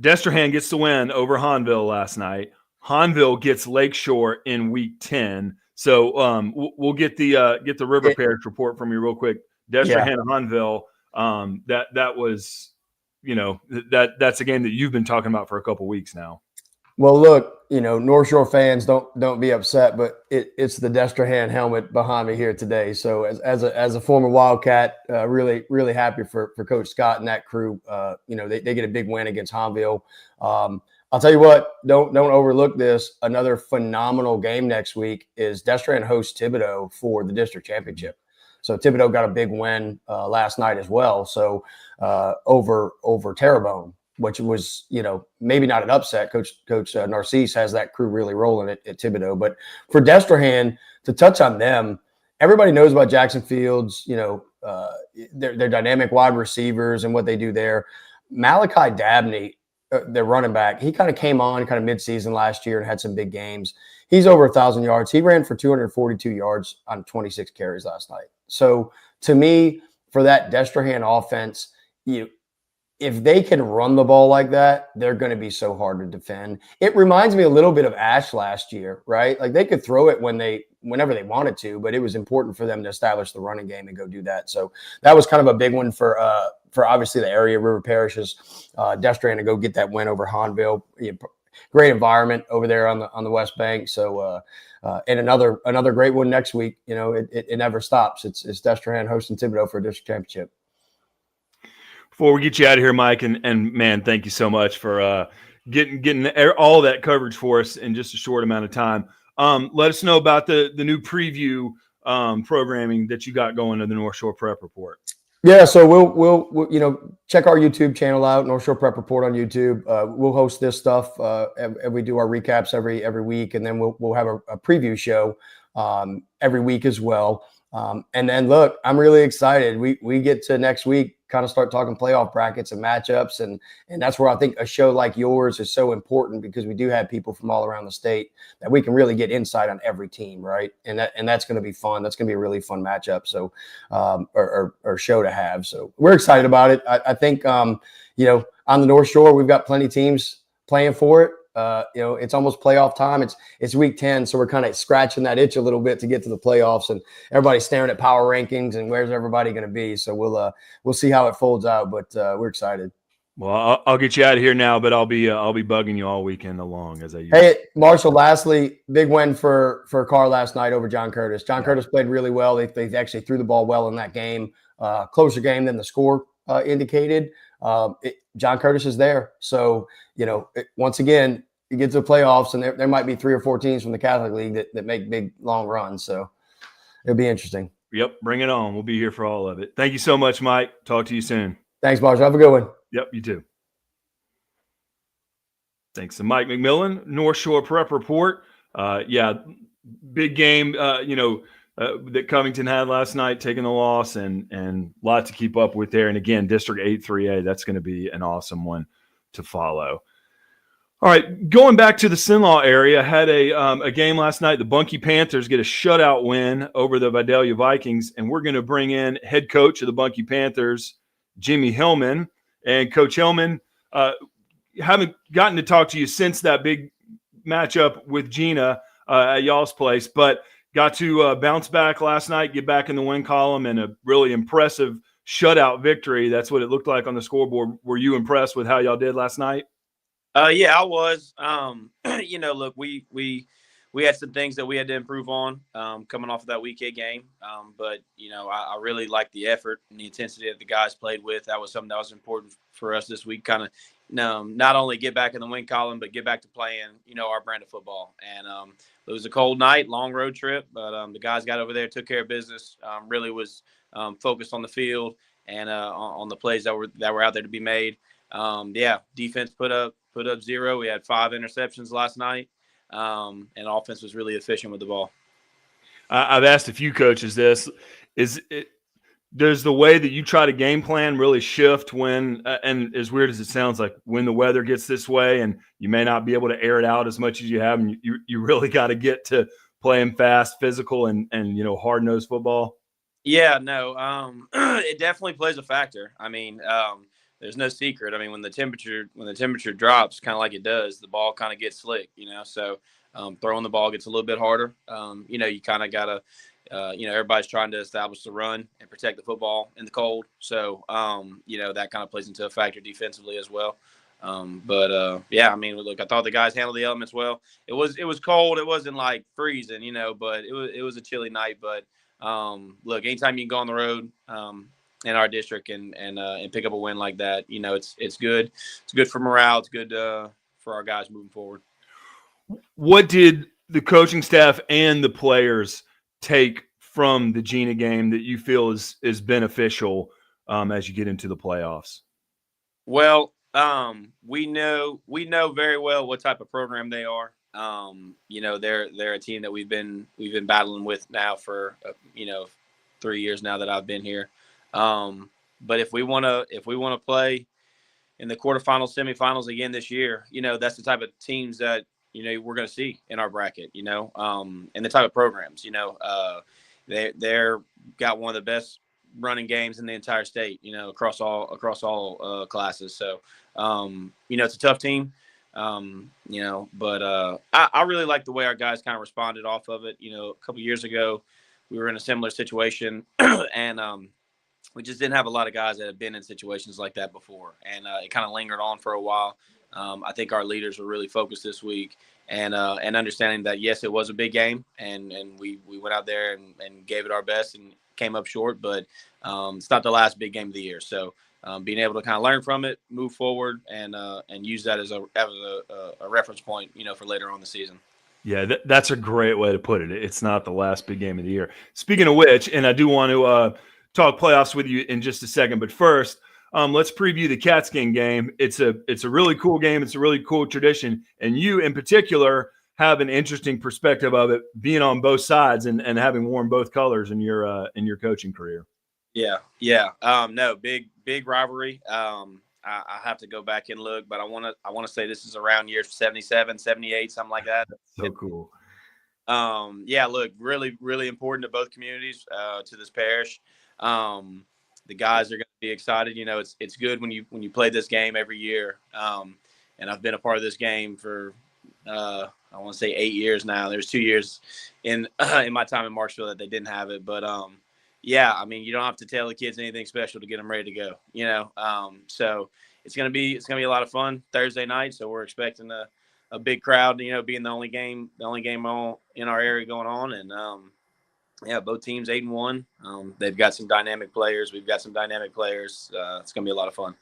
Destrehan gets the win over Hahnville last night. Hahnville gets Lakeshore in week 10. So we'll get the River Parish report from you real quick. Destrehan and Hahnville, that was that's a game that you've been talking about for a couple weeks now. Well, look, North Shore fans, don't be upset, but it's the Destrehan helmet behind me here today. So as a former Wildcat, really really happy for Coach Scott and that crew. They get a big win against Honville. I'll tell you what, don't overlook this. Another phenomenal game next week is Destrehan hosts Thibodaux for the district championship. So Thibodaux got a big win last night as well. So over Terrebonne, which was, maybe not an upset. Coach Narcisse has that crew really rolling at Thibodaux. But for Destrehan, to touch on them, everybody knows about Jackson Fields, their dynamic wide receivers and what they do there. Malachi Dabney, their running back, he kind of came on kind of midseason last year and had some big games. He's over 1,000 yards. He ran for 242 yards on 26 carries last night. So to me, for that Destrehan offense, if they can run the ball like that, they're going to be so hard to defend. It reminds me a little bit of Ash last year, right? Like they could throw it whenever they wanted to, but it was important for them to establish the running game and go do that. So that was kind of a big one for obviously the area, River Parishes, Destrehan to go get that win over Honville. Great environment over there on the West Bank. So and another great one next week. It never stops. It's Destrehan hosting Thibodaux for a district championship. Before we get you out of here, Mike, and man, thank you so much for getting all that coverage for us in just a short amount of time. Let us know about the new preview programming that you got going to the North Shore Prep Report. Yeah, so we'll check our YouTube channel out, North Shore Prep Report on YouTube. We'll host this stuff and we do our recaps every week, and then we'll have a preview show every week as well. And then look, I'm really excited. We get to next week, kind of start talking playoff brackets and matchups, and that's where I think a show like yours is so important, because we do have people from all around the state that we can really get insight on every team, right? And that's going to be fun. That's going to be a really fun matchup. So or show to have. So we're excited about it. I think on the North Shore we've got plenty of teams playing for it. It's almost playoff time. It's week 10, so we're kind of scratching that itch a little bit to get to the playoffs, and everybody's staring at power rankings and where's everybody going to be. So we'll see how it folds out, but we're excited. Well, I'll get you out of here now, but I'll be bugging you all weekend along as I usually. Hey, Marshall, lastly, big win for Carr last night over John Curtis. John Curtis played really well. They actually threw the ball well in that game. Closer game than the score indicated. John Curtis is there. So, once again, you get to the playoffs, and there might be 3 or 4 teams from the Catholic League that make big, long runs. So it'll be interesting. Yep. Bring it on. We'll be here for all of it. Thank you so much, Mike. Talk to you soon. Thanks, Marshall. Have a good one. Yep. You too. Thanks to Mike McMillan, North Shore Prep Report. Big game, that Covington had last night, taking the loss, and a lot to keep up with there. And again, District 8 3A, that's going to be an awesome one to follow. All right, going back to the Sinlaw area, had a game last night. The Bunkie Panthers get a shutout win over the Vidalia Vikings, and we're going to bring in head coach of the Bunkie Panthers, Jimmy Hillman. And Coach Hillman, haven't gotten to talk to you since that big matchup with Gina at y'all's place, but got to bounce back last night, get back in the win column, and a really impressive shutout victory. That's what it looked like on the scoreboard. Were you impressed with how y'all did last night? Yeah, I was. Look, we had some things that we had to improve on coming off of that Week 8 game. But I really liked the effort and the intensity that the guys played with. That was something that was important for us this week. Kind of, not only get back in the win column, but get back to playing, our brand of football. And it was a cold night, long road trip, but the guys got over there, took care of business. Really was focused on the field and on the plays that were out there to be made. Defense put up 0. We had 5 interceptions last night, and offense was really efficient with the ball. I've asked a few coaches this. Does the way that you try to game plan really shift when, and as weird as it sounds, like when the weather gets this way and you may not be able to air it out as much as you have, and you really got to get to playing fast, physical, and hard-nosed football? Yeah, no, it definitely plays a factor. I mean, there's no secret. I mean, when the temperature drops, kind of like it does, the ball kind of gets slick, so throwing the ball gets a little bit harder. You kind of got to everybody's trying to establish the run and protect the football in the cold. So, that kind of plays into a factor defensively as well. I mean, look, I thought the guys handled the elements well. It was cold. It wasn't like freezing, but it was a chilly night. But look, anytime you can go on the road in our district and pick up a win like that, it's good. It's good for morale. It's good for our guys moving forward. What did the coaching staff and the players take from the Gina game that you feel is beneficial as you get into the playoffs? Well, we know very well what type of program they are. They're a team that we've been battling with now for 3 years now that I've been here. But if we want to play in the quarterfinals, semifinals again this year, that's the type of teams that we're going to see in our bracket. And the type of programs. They're got one of the best running games in the entire state. Across all classes. So it's a tough team. But I really like the way our guys kind of responded off of it. A couple years ago, we were in a similar situation, and we just didn't have a lot of guys that had been in situations like that before, and it kind of lingered on for a while. I think our leaders were really focused this week, and understanding that yes, it was a big game, and we went out there and gave it our best and came up short, but it's not the last big game of the year. So being able to kind of learn from it, move forward, and use that as a reference point, for later on the season. Yeah, that's a great way to put it. It's not the last big game of the year. Speaking of which, and I do want to talk playoffs with you in just a second, but first, let's preview the Catskin game. It's a really cool game. It's a really cool tradition, and you in particular have an interesting perspective of it, being on both sides and having worn both colors in your coaching career. Yeah. No, big rivalry. I have to go back and look, but I want to say this is around year 77, 78, something like that. So cool. Look, really, really important to both communities, to this parish. The guys are going to be excited. It's good when you play this game every year. And I've been a part of this game for, I want to say 8 years now. There's 2 years in my time in Marksville that they didn't have it, but I mean, you don't have to tell the kids anything special to get them ready to go, so it's going to be a lot of fun Thursday night. So we're expecting a big crowd, being the only game all in our area going on. And both teams 8-1. They've got some dynamic players. We've got some dynamic players. It's going to be a lot of fun.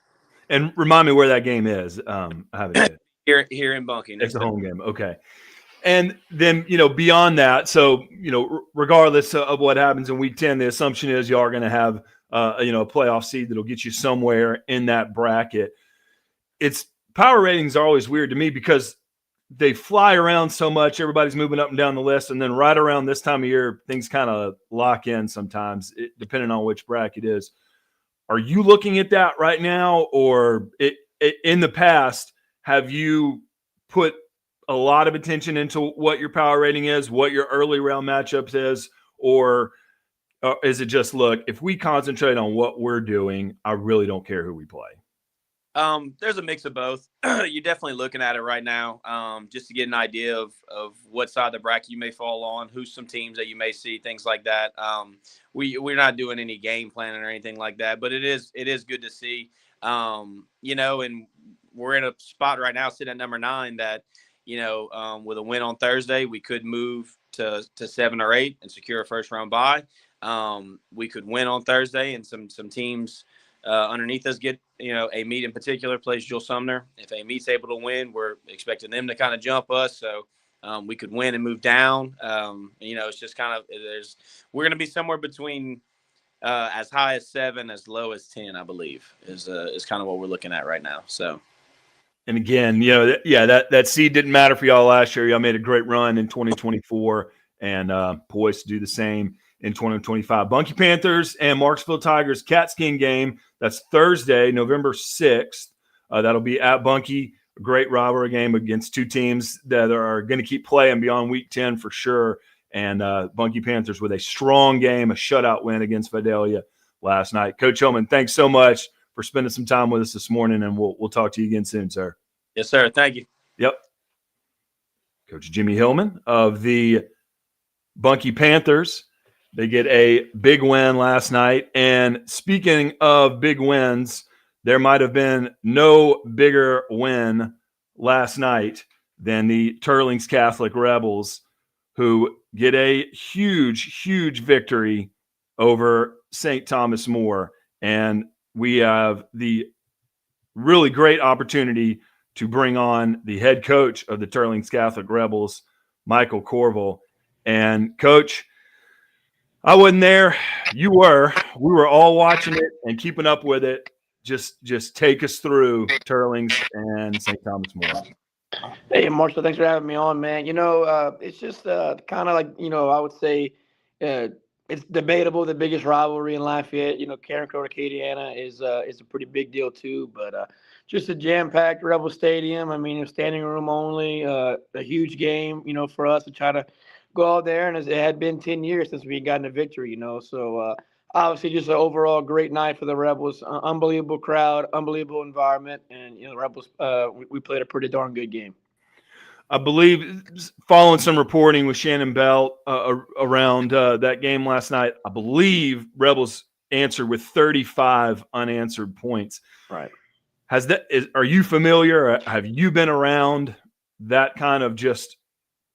And remind me where that game is. I haven't here in Bunkie. It's a home game. Okay. And then, beyond that, so, regardless of what happens in week 10, the assumption is you are going to have, a playoff seed that'll get you somewhere in that bracket. It's power ratings are always weird to me because they fly around so much. Everybody's moving up and down the list. And then right around this time of year, things kind of lock in sometimes, depending on which bracket it is. Are you looking at that right now? Or in the past, have you put a lot of attention into what your power rating is, what your early round matchups is, or is it just, look, if we concentrate on what we're doing, I really don't care who we play? There's a mix of both. You're definitely looking at it right now, just to get an idea of what side of the bracket you may fall on, who's some teams that you may see, things like that. We're not doing any game planning or anything like that, but it is good to see, and we're in a spot right now sitting at number 9 that, with a win on Thursday, we could move to 7 or 8 and secure a first round bye. We could win on Thursday, and some teams underneath us get, a meet in particular plays Jewel Sumner. If a meet's able to win, we're expecting them to kind of jump us. So we could win and move down. It's just kind of, we're going to be somewhere between as high as 7, as low as 10, I believe, is kind of what we're looking at right now. So. And again, that seed didn't matter for y'all last year. Y'all made a great run in 2024 and poised to do the same in 2025. Bunkie Panthers and Marksville Tigers Catskin game. That's Thursday, November 6th. That'll be at Bunkie. A great rivalry game against two teams that are going to keep playing beyond week 10 for sure. And Bunkie Panthers with a strong game, a shutout win against Vidalia last night. Coach Hillman, thanks so much for spending some time with us this morning, and we'll talk to you again soon, sir. Yes, sir. Thank you. Yep. Coach Jimmy Hillman of the Bunkie Panthers. They get a big win last night. And speaking of big wins, there might have been no bigger win last night than the Turlings Catholic Rebels, who get a huge, huge victory over St. Thomas More. And we have the really great opportunity to bring on the head coach of the Turlings Catholic Rebels, Michael Corville. And Coach, I wasn't there. You were. We were all watching it and keeping up with it. Just take us through Turlings and St. Thomas More. Hey, Marshall, thanks for having me on, man. It's just kind of like, I would say it's debatable the biggest rivalry in Lafayette. Carencro Acadiana is a pretty big deal too, but just a jam-packed Rebel Stadium. I mean, it was standing room only, a huge game, for us to try to go out there. And it had been 10 years since we had gotten a victory, so obviously just an overall great night for the Rebels. Unbelievable crowd, unbelievable environment, and the Rebels we played a pretty darn good game. I believe, following some reporting with Shannon Bell around that game last night, I believe Rebels answered with 35 unanswered points. Right. Are you familiar? Have you been around that kind of just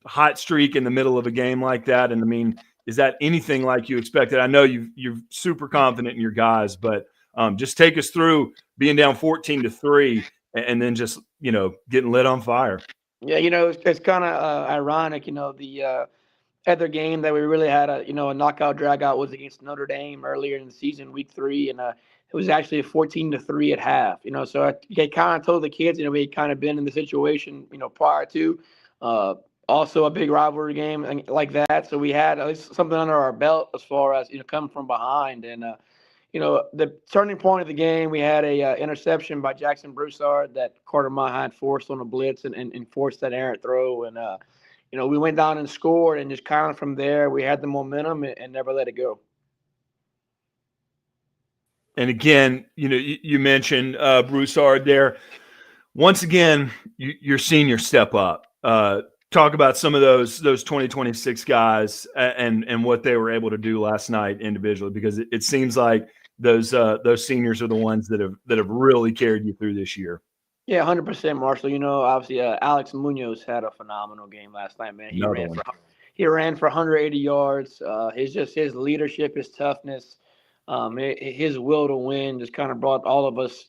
hot streak in the middle of a game like that? And I mean, is that anything like you expected? I know you're super confident in your guys, but just take us through being down 14-3 and then just, getting lit on fire. Yeah, it's kind of ironic, the other game that we really had a knockout drag out was against Notre Dame earlier in the season, week 3, and it was actually a 14-3 at half. So I kind of told the kids, we had kind of been in the situation, prior to. Also a big rivalry game like that, so we had at least something under our belt as far as coming from behind. And the turning point of the game, we had a interception by Jackson Broussard that Carter Maha had forced on a blitz and forced that errant throw. And we went down and scored, and just kind of from there we had the momentum and never let it go. And again, you mentioned Broussard there. Once again, your senior step up. Talk about some of those 2026 guys and what they were able to do last night individually, because it seems like those seniors are the ones that have really carried you through this year. Yeah, 100%, Marshall. Obviously, Alex Munoz had a phenomenal game last night, man. He ran for 180 yards. His leadership, his toughness, his will to win just kind of brought all of us,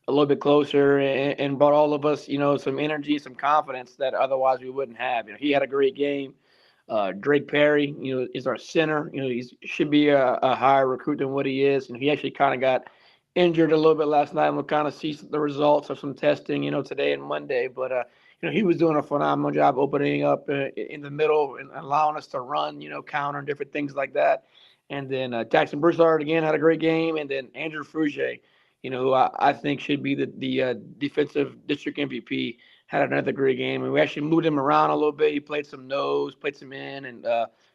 a little bit closer and brought all of us, some energy, some confidence that otherwise we wouldn't have. He had a great game. Drake Perry, is our center. He should be a higher recruit than what he is. And he actually kind of got injured a little bit last night, and we'll kind of see the results of some testing, today and Monday. But, he was doing a phenomenal job opening up in the middle and allowing us to run, counter and different things like that. And then Jackson Broussard, again, had a great game. And then Andrew Frugier, who I think should be the defensive district MVP, had another great game. And we actually moved him around a little bit. He played some nose, played some in, and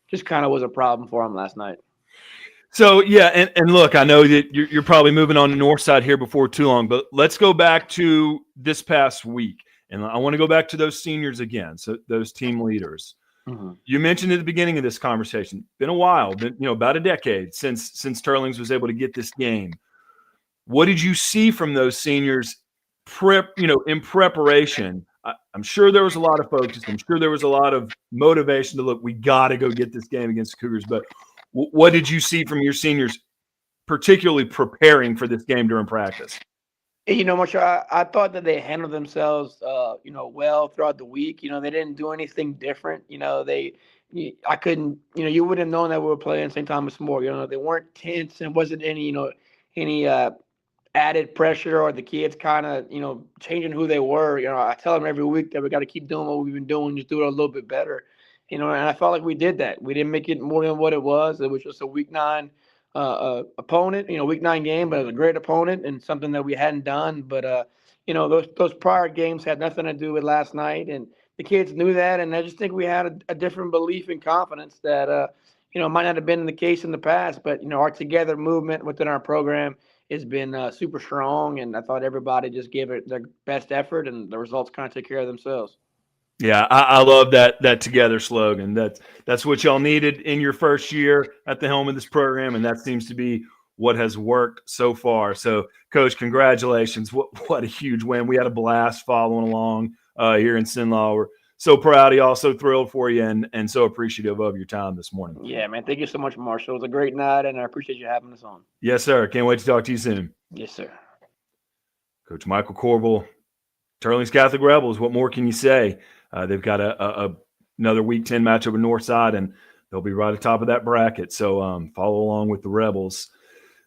just kind of was a problem for him last night. So, yeah, and look, I know that you're probably moving on the north side here before too long, but let's go back to this past week. And I want to go back to those seniors again, so those team leaders. Mm-hmm. You mentioned at the beginning of this conversation, been a while, about a decade since Turlings was able to get this game. What did you see from those seniors in preparation? I'm sure there was a lot of focus. I'm sure there was a lot of motivation to look, we got to go get this game against the Cougars. But what did you see from your seniors, particularly preparing for this game during practice? Marshall, I thought that they handled themselves, well throughout the week. They didn't do anything different. I couldn't, you wouldn't have known that we were playing St. Thomas More. They weren't tense and wasn't any added pressure or the kids kind of, changing who they were. I tell them every week that we got to keep doing what we've been doing, just do it a little bit better. And I felt like we did that. We didn't make it more than what it was. It was just a week 9 opponent, week 9 game, but it was a great opponent and something that we hadn't done. But, those prior games had nothing to do with last night. And the kids knew that. And I just think we had a different belief and confidence that, might not have been the case in the past. But, our together movement within our program has been super strong. And I thought everybody just gave it their best effort, and the results kind of took care of themselves. Yeah, I love that together slogan. That's what y'all needed in your first year at the helm of this program, and that seems to be what has worked so far. So, Coach, congratulations! What a huge win. We had a blast following along here in Sinlaw. We're so proud of y'all, so thrilled for you, and so appreciative of your time this morning. Yeah, man. Thank you so much, Marshall. It was a great night, and I appreciate you having us on. Yes, sir. Can't wait to talk to you soon. Yes, sir. Coach Michael Corbel, Turling's Catholic Rebels. What more can you say? They've got another Week 10 matchup with Northside, and they'll be right at the top of that bracket. So follow along with the Rebels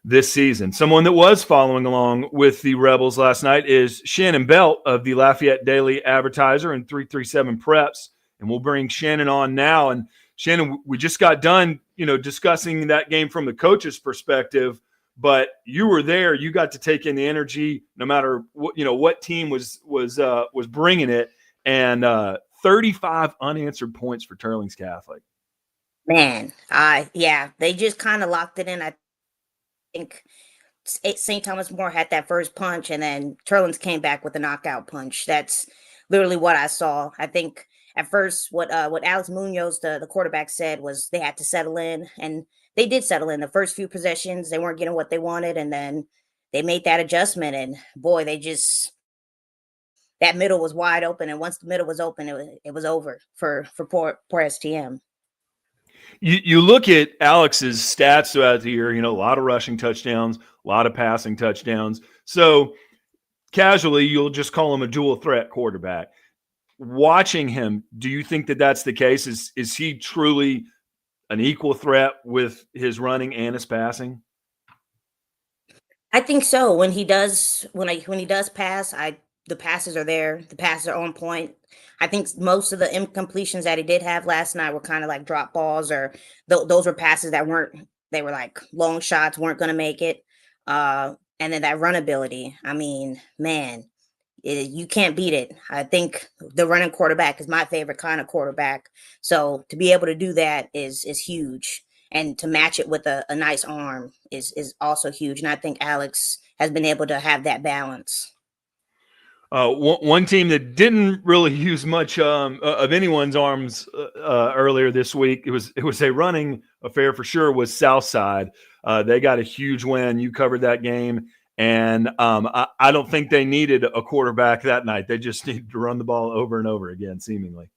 this season. Someone that was following along with the Rebels last night is Shannon Belt of the Lafayette Daily Advertiser and 337 Preps. And we'll bring Shannon on now. And Shannon, we just got done, discussing that game from the coach's perspective. But you were there. You got to take in the energy, no matter what team was bringing it, and 35 unanswered points for Turling's Catholic. Man, yeah, they just kind of locked it in. I think St. Thomas More had that first punch, and then Turling's came back with a knockout punch. That's literally what I saw. I think at first, what Alex Munoz, the quarterback, said was they had to settle in, and they did settle in. The first few possessions, they weren't getting what they wanted, and then they made that adjustment. And boy, that middle was wide open. And once the middle was open, it was over for poor STM. You look at Alex's stats throughout the year. A lot of rushing touchdowns, a lot of passing touchdowns. So casually, you'll just call him a dual threat quarterback. Watching him, do you think that that's the case? Is he truly an equal threat with his running and his passing? I think so. When he does pass, the passes are there. The passes are on point. I think most of the incompletions that he did have last night were kind of like drop balls, or those were passes that they were like long shots, weren't going to make it. And then that run ability. I mean, man, you can't beat it. I think the running quarterback is my favorite kind of quarterback. So to be able to do that is huge. And to match it with a nice arm is also huge. And I think Alex has been able to have that balance. One team that didn't really use much of anyone's arms earlier this week, it was a running affair for sure, was Southside. They got a huge win. You covered that game. And I don't think they needed a quarterback that night. They just needed to run the ball over and over again, seemingly.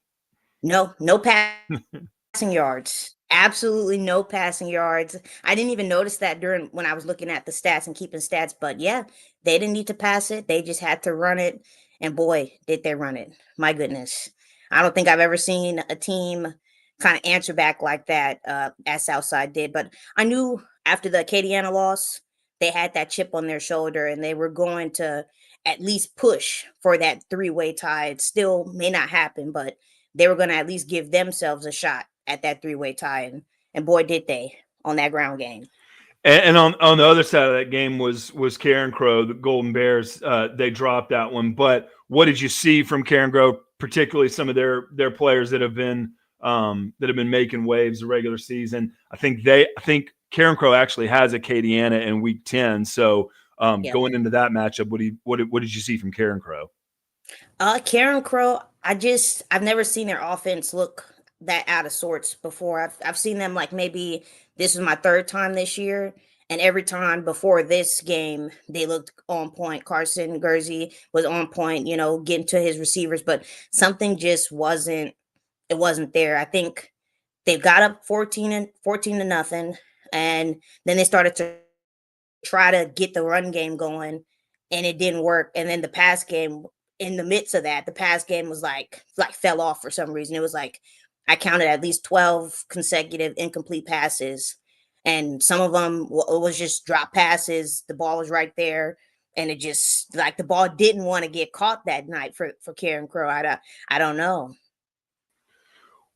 No passing yards. Absolutely no passing yards. I didn't even notice that when I was looking at the stats and keeping stats. But yeah, they didn't need to pass it. They just had to run it. And boy, did they run it. My goodness. I don't think I've ever seen a team kind of answer back like that as Southside did. But I knew after the Acadiana loss, they had that chip on their shoulder and they were going to at least push for that three-way tie. It still may not happen, but they were going to at least give themselves a shot at that three-way tie. And boy, did they on that ground game. And on the other side of that game was Karen Crow, the Golden Bears. They dropped that one. But what did you see from Karen Crow, particularly some of their players that have been making waves the regular season? I think Karen Crow actually has Acadiana in Week 10. So going into that matchup, what did you see from Karen Crow? Karen Crow, I've never seen their offense look that out of sorts before. I've seen them like maybe this is my third time this year, and every time before this game they looked on point. Carson Gursey was on point, getting to his receivers, but something just wasn't there. I think they've got up 14 to nothing, and then they started to try to get the run game going, and it didn't work. And then the pass game, in the midst of that, the pass game was like fell off for some reason. It was like I counted at least 12 consecutive incomplete passes, and some of them it was just drop passes. The ball was right there, and it just like the ball didn't want to get caught that night for Karen Crow. I don't know.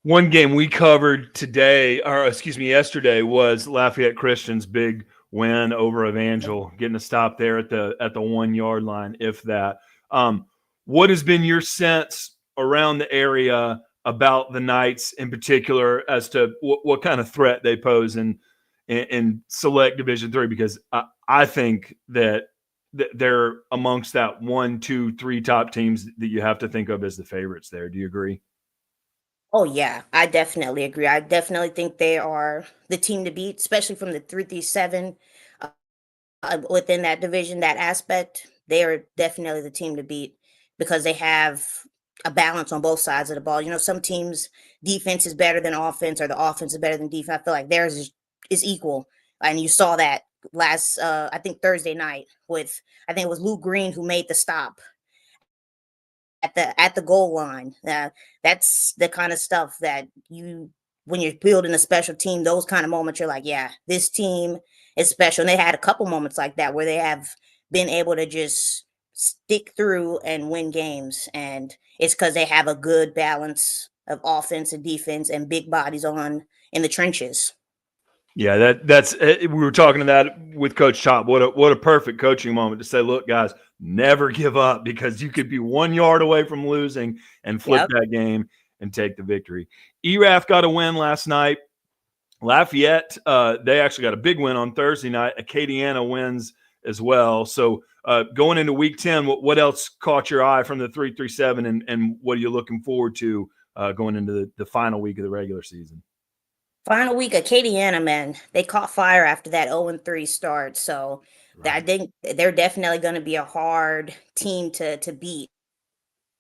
One game we covered yesterday was Lafayette Christian's big win over Evangel, getting a stop there at the 1 yard line, if that. What has been your sense around the area about the Knights in particular as to what kind of threat they pose in select Division III? Because I think that they're amongst that 1, 2, 3 top teams that you have to think of as the favorites there. Do you agree? Oh yeah, I definitely agree. I definitely think they are the team to beat, especially from the 337 within that division, that aspect. They are definitely the team to beat because they have a balance on both sides of the ball. You know, some teams defense is better than offense, or the offense is better than defense. I feel like theirs is equal, and you saw that last I think Thursday night with, I think it was Luke Green who made the stop at the goal line. That's the kind of stuff that you, when you're building a special team, those kind of moments, you're like, yeah, this team is special. And they had a couple moments like that where they have been able to just stick through and win games, and it's because they have a good balance of offense and defense and big bodies on in the trenches. Yeah, that's we were talking to that with Coach Top. What a perfect coaching moment to say, look, guys, never give up, because you could be 1 yard away from losing and flip Yep. that game and take the victory. ERAF got a win last night. Lafayette, they actually got a big win on Thursday night. Acadiana wins as well. So going into Week 10, what else caught your eye from the 337, and what are you looking forward to going into the final week of the regular season? Final week, Acadiana, man, they caught fire after that 0-3 start. So I think they're definitely going to be a hard team to beat,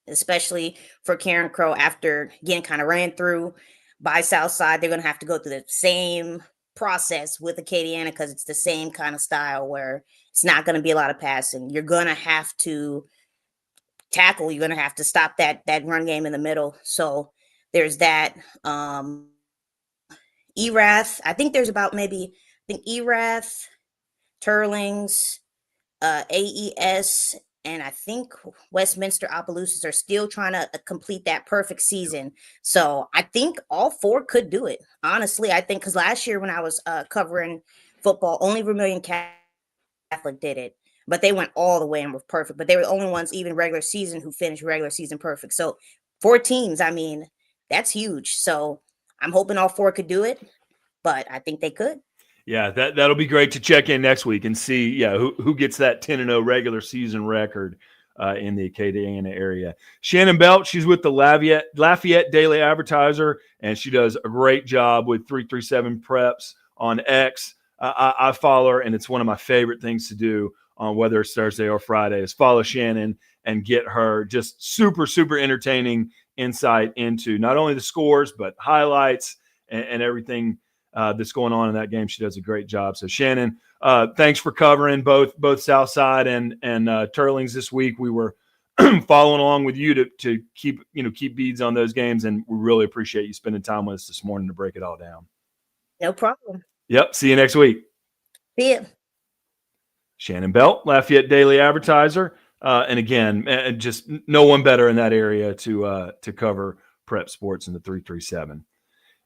especially for Karen Crow after again kind of ran through by Southside. They're going to have to go through the same process with Acadiana because it's the same kind of style where it's not going to be a lot of passing. You're going to have to tackle. You're going to have to stop that run game in the middle. So there's that. Erath, I think there's about maybe, I think Erath, Turlings, AES, and I think Westminster Opelousas are still trying to complete that perfect season. So I think all four could do it. Honestly, I think because last year when I was covering football, only Vermilion Catholic did it, but they went all the way and were perfect. But they were the only ones, even regular season, who finished regular season perfect. So 4 teams, I mean, that's huge. So I'm hoping all four could do it, but I think they could. Yeah, that'll be great to check in next week and see, who gets that 10-0 regular season record in the Acadiana area. Shannon Belt, she's with the Lafayette Daily Advertiser, and she does a great job with 337 Preps on X. I follow her, and it's one of my favorite things to do on whether it's Thursday or Friday is follow Shannon and get her just super, super entertaining insight into not only the scores, but highlights and everything that's going on in that game. She does a great job. So Shannon, thanks for covering both Southside and Turlings this week. We were following along with you to keep beads on those games, and we really appreciate you spending time with us this morning to break it all down. No problem. Yep. See you next week. See ya. Shannon Belt, Lafayette Daily Advertiser, and again, just no one better in that area to cover prep sports in the 337.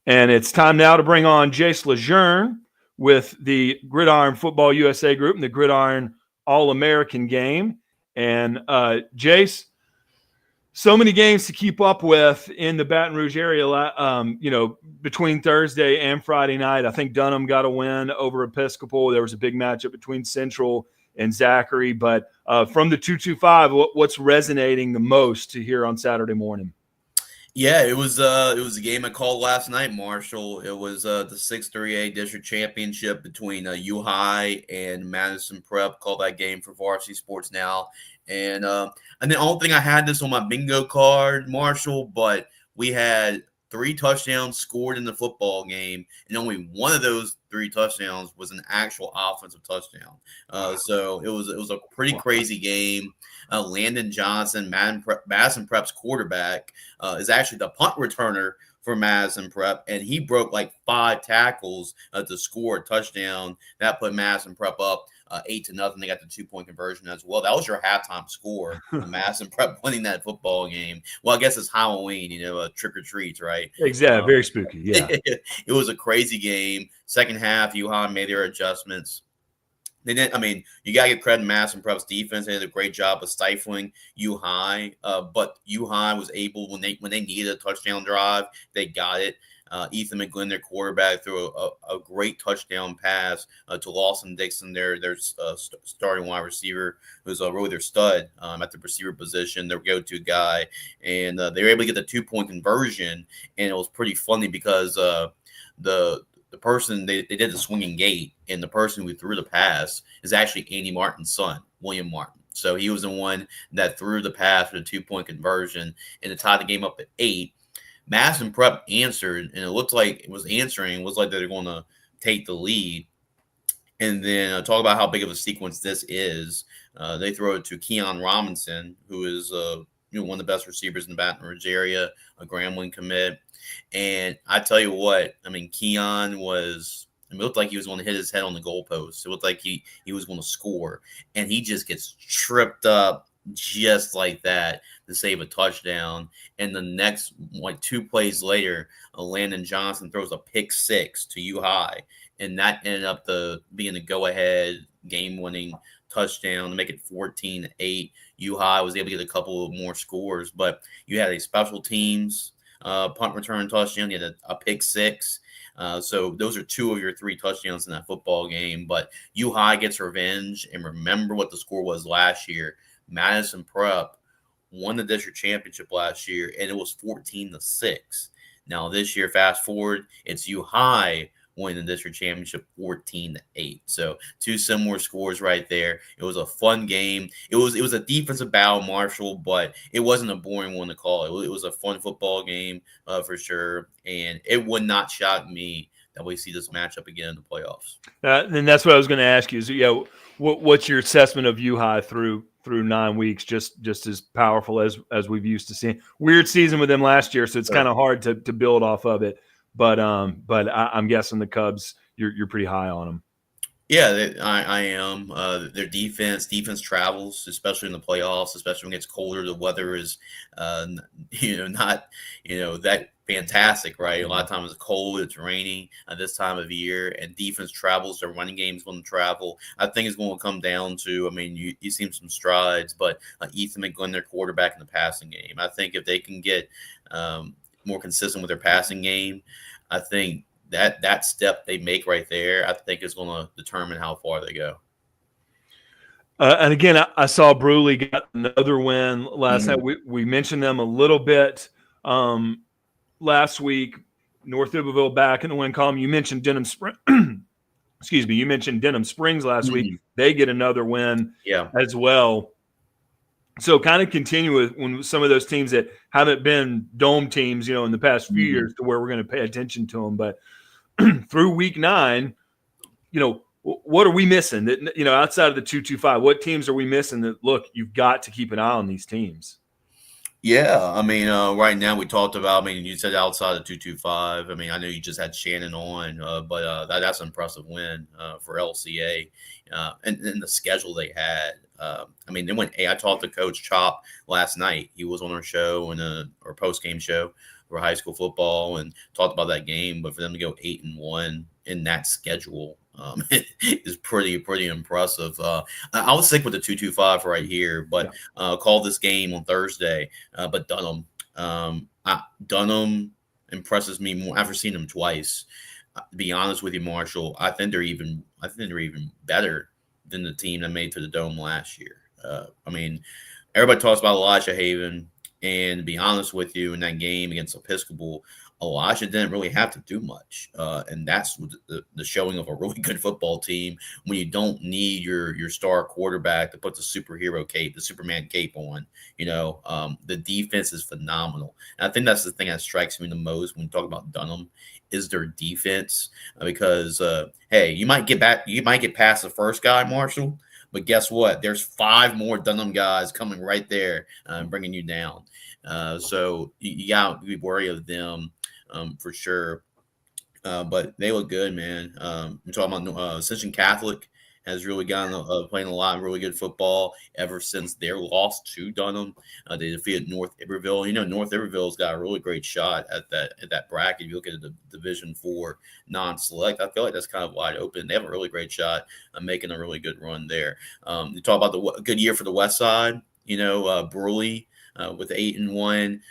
And it's time now to bring on Jace Lejeune with the Gridiron Football USA Group and the Gridiron All-American Game. And Jace, so many games to keep up with in the Baton Rouge area, between Thursday and Friday night. I think Dunham got a win over Episcopal. There was a big matchup between Central and Zachary. But from the 225, what's resonating the most to hear on Saturday morning? Yeah, it was a game I called last night, Marshall. It was the 6-3A district championship between U High and Madison Prep. Called that game for Varsity Sports Now, and I don't think I had this on my bingo card, Marshall, but we had 3 touchdowns scored in the football game, and only one of those 3 touchdowns was an actual offensive touchdown. So it was a pretty crazy game. Landon Johnson, Madison Prep's quarterback, is actually the punt returner for Madison Prep, and he broke like 5 tackles to score a touchdown. That put Madison Prep up 8-0. They got the 2-point conversion as well. That was your halftime score. Madison Prep winning that football game. Well, I guess it's Halloween, trick or treats, right? Exactly. Very spooky. Yeah. It was a crazy game. Second half, U-High made their adjustments. They didn't. I mean, you gotta give credit to Madison Prep's defense. They did a great job of stifling U High, but U High was able when they needed a touchdown drive, they got it. Ethan McGlynn, their quarterback, threw a great touchdown pass to Lawson Dixon, their starting wide receiver, who's really their stud at the receiver position, their go-to guy. And they were able to get the 2-point conversion. And it was pretty funny because the person they did the swinging gate, and the person who threw the pass is actually Andy Martin's son, William Martin. So he was the one that threw the pass for the 2-point conversion, and it tied the game up at 8. Madison Prep answered, and it looked like it was like they were going to take the lead. And then talk about how big of a sequence this is. They throw it to Keon Robinson, who is one of the best receivers in the Baton Rouge area, a Grambling commit. And I tell you what, I mean, Keon it looked like he was going to hit his head on the goalpost. It looked like he was going to score, and he just gets tripped up just like that to save a touchdown. And the next, 2 plays later, Landon Johnson throws a pick 6 to U High, and that ended up being the go-ahead game-winning touchdown to make it 14-8. U High was able to get a couple of more scores, but you had a special teams punt return touchdown. You had a pick 6. So those are 2 of your 3 touchdowns in that football game. But U High gets revenge, and remember what the score was last year. Madison Prep won the district championship last year, and it was 14-6. Now this year, fast forward, it's U High winning the district championship 14-8. So 2 similar scores right there. It was a fun game. It was a defensive battle, Marshall, but it wasn't a boring one to call. It was a fun football game for sure, and it would not shock me that we see this matchup again in the playoffs. And that's what I was going to ask you. Is what's your assessment of U High through 9 weeks? Just as powerful as we've used to seeing. Weird season with them last year, so it's kind of hard to build off of it. But I'm guessing the Cubs, you're pretty high on them. Yeah, I am. Their defense travels, especially in the playoffs, especially when it gets colder. The weather is, not, that fantastic, right? A lot of times it's cold, it's rainy at this time of year, and defense travels. Their running game's going to travel. I think it's going to come down to, you seen some strides, but Ethan McGlynn, their quarterback in the passing game. I think if they can get more consistent with their passing game, I think that step they make right there, I think is going to determine how far they go. And again, I saw Bruley got another win last night. We mentioned them a little bit last week. North Iberville back in the win column. You mentioned Denham Springs. Excuse me. You mentioned Denham Springs last week. They get another win as well. So kind of continue with some of those teams that haven't been dome teams, in the past few years, to where we're going to pay attention to them. But through week 9, what are we missing? That outside of the 225, what teams are we missing? That look, you've got to keep an eye on these teams. Yeah, right now we talked about. You said outside of 225. I know you just had Shannon on, but that's an impressive win for LCA, and the schedule they had. They went. I talked to Coach Chop last night. He was on our show our post game show for high school football, and talked about that game. But for them to go 8-1 in that schedule is pretty impressive. I was sick with the 225 right here, but called this game on Thursday. But Dunham impresses me more after seeing them twice. To be honest with you, Marshall, I think they're even better than the team that made to the Dome last year. Everybody talks about Elijah Haven, and to be honest with you, in that game against Episcopal, Elijah didn't really have to do much, and that's the showing of a really good football team when you don't need your star quarterback to put the Superman cape on. The defense is phenomenal, and I think that's the thing that strikes me the most when you talk about Dunham is their defense, because hey, you might get past the first guy, Marshall, but guess what? There's 5 more Dunham guys coming right there, bringing you down. So you got to be worried of them. For sure. But they look good, man. I'm talking about Ascension Catholic has really gotten playing a lot of really good football ever since their loss to Dunham. They defeated North Iberville. North Iberville's got a really great shot at that bracket. If you look at the Division 4 non-select, I feel like that's kind of wide open. They have a really great shot of making a really good run there. You talk about the good year for the West Side. Bruley with 8-1.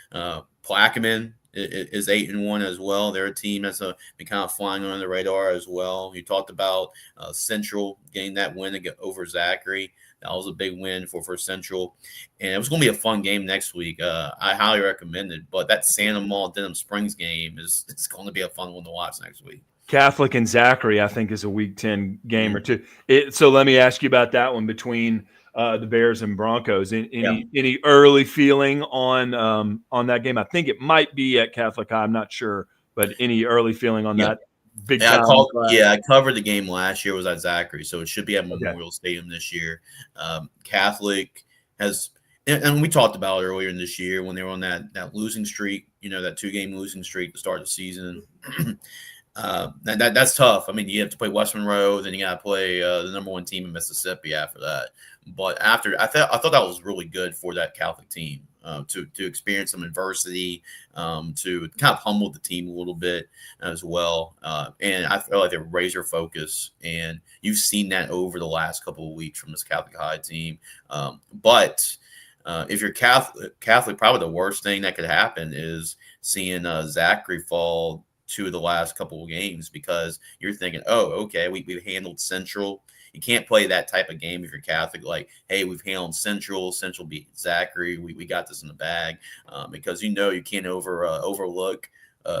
Plaquemine is 8-1 as well. They're a team that's been kind of flying under the radar as well. You talked about Central getting that win over Zachary. That was a big win for Central, and it was going to be a fun game next week. I highly recommend it. But that Santa Mall Denham Springs game is going to be a fun one to watch next week. Catholic and Zachary, I think, is a Week 10 game or two. So let me ask you about that one between the Bears and Broncos. Any early feeling on that game? I think it might be at Catholic High. I'm not sure, but any early feeling on that? Big time. I covered the game last year. It was at Zachary, so it should be at Memorial Stadium this year. Catholic has, and we talked about it earlier in this year when they were on that losing streak. That 2-game losing streak to start the season. That's tough. I mean, you have to play West Monroe, then you got to play the number 1 team in Mississippi after that. But I thought that was really good for that Catholic team to experience some adversity, to kind of humble the team a little bit as well. And I feel like they're razor focused, and you've seen that over the last couple of weeks from this Catholic High team. But if you're Catholic, probably the worst thing that could happen is seeing Zachary fall to the last couple of games, because you're thinking, oh, okay, we've handled Central. You can't play that type of game if you're Catholic, like, hey, we've handled Central beat Zachary, we got this in the bag, because you can't overlook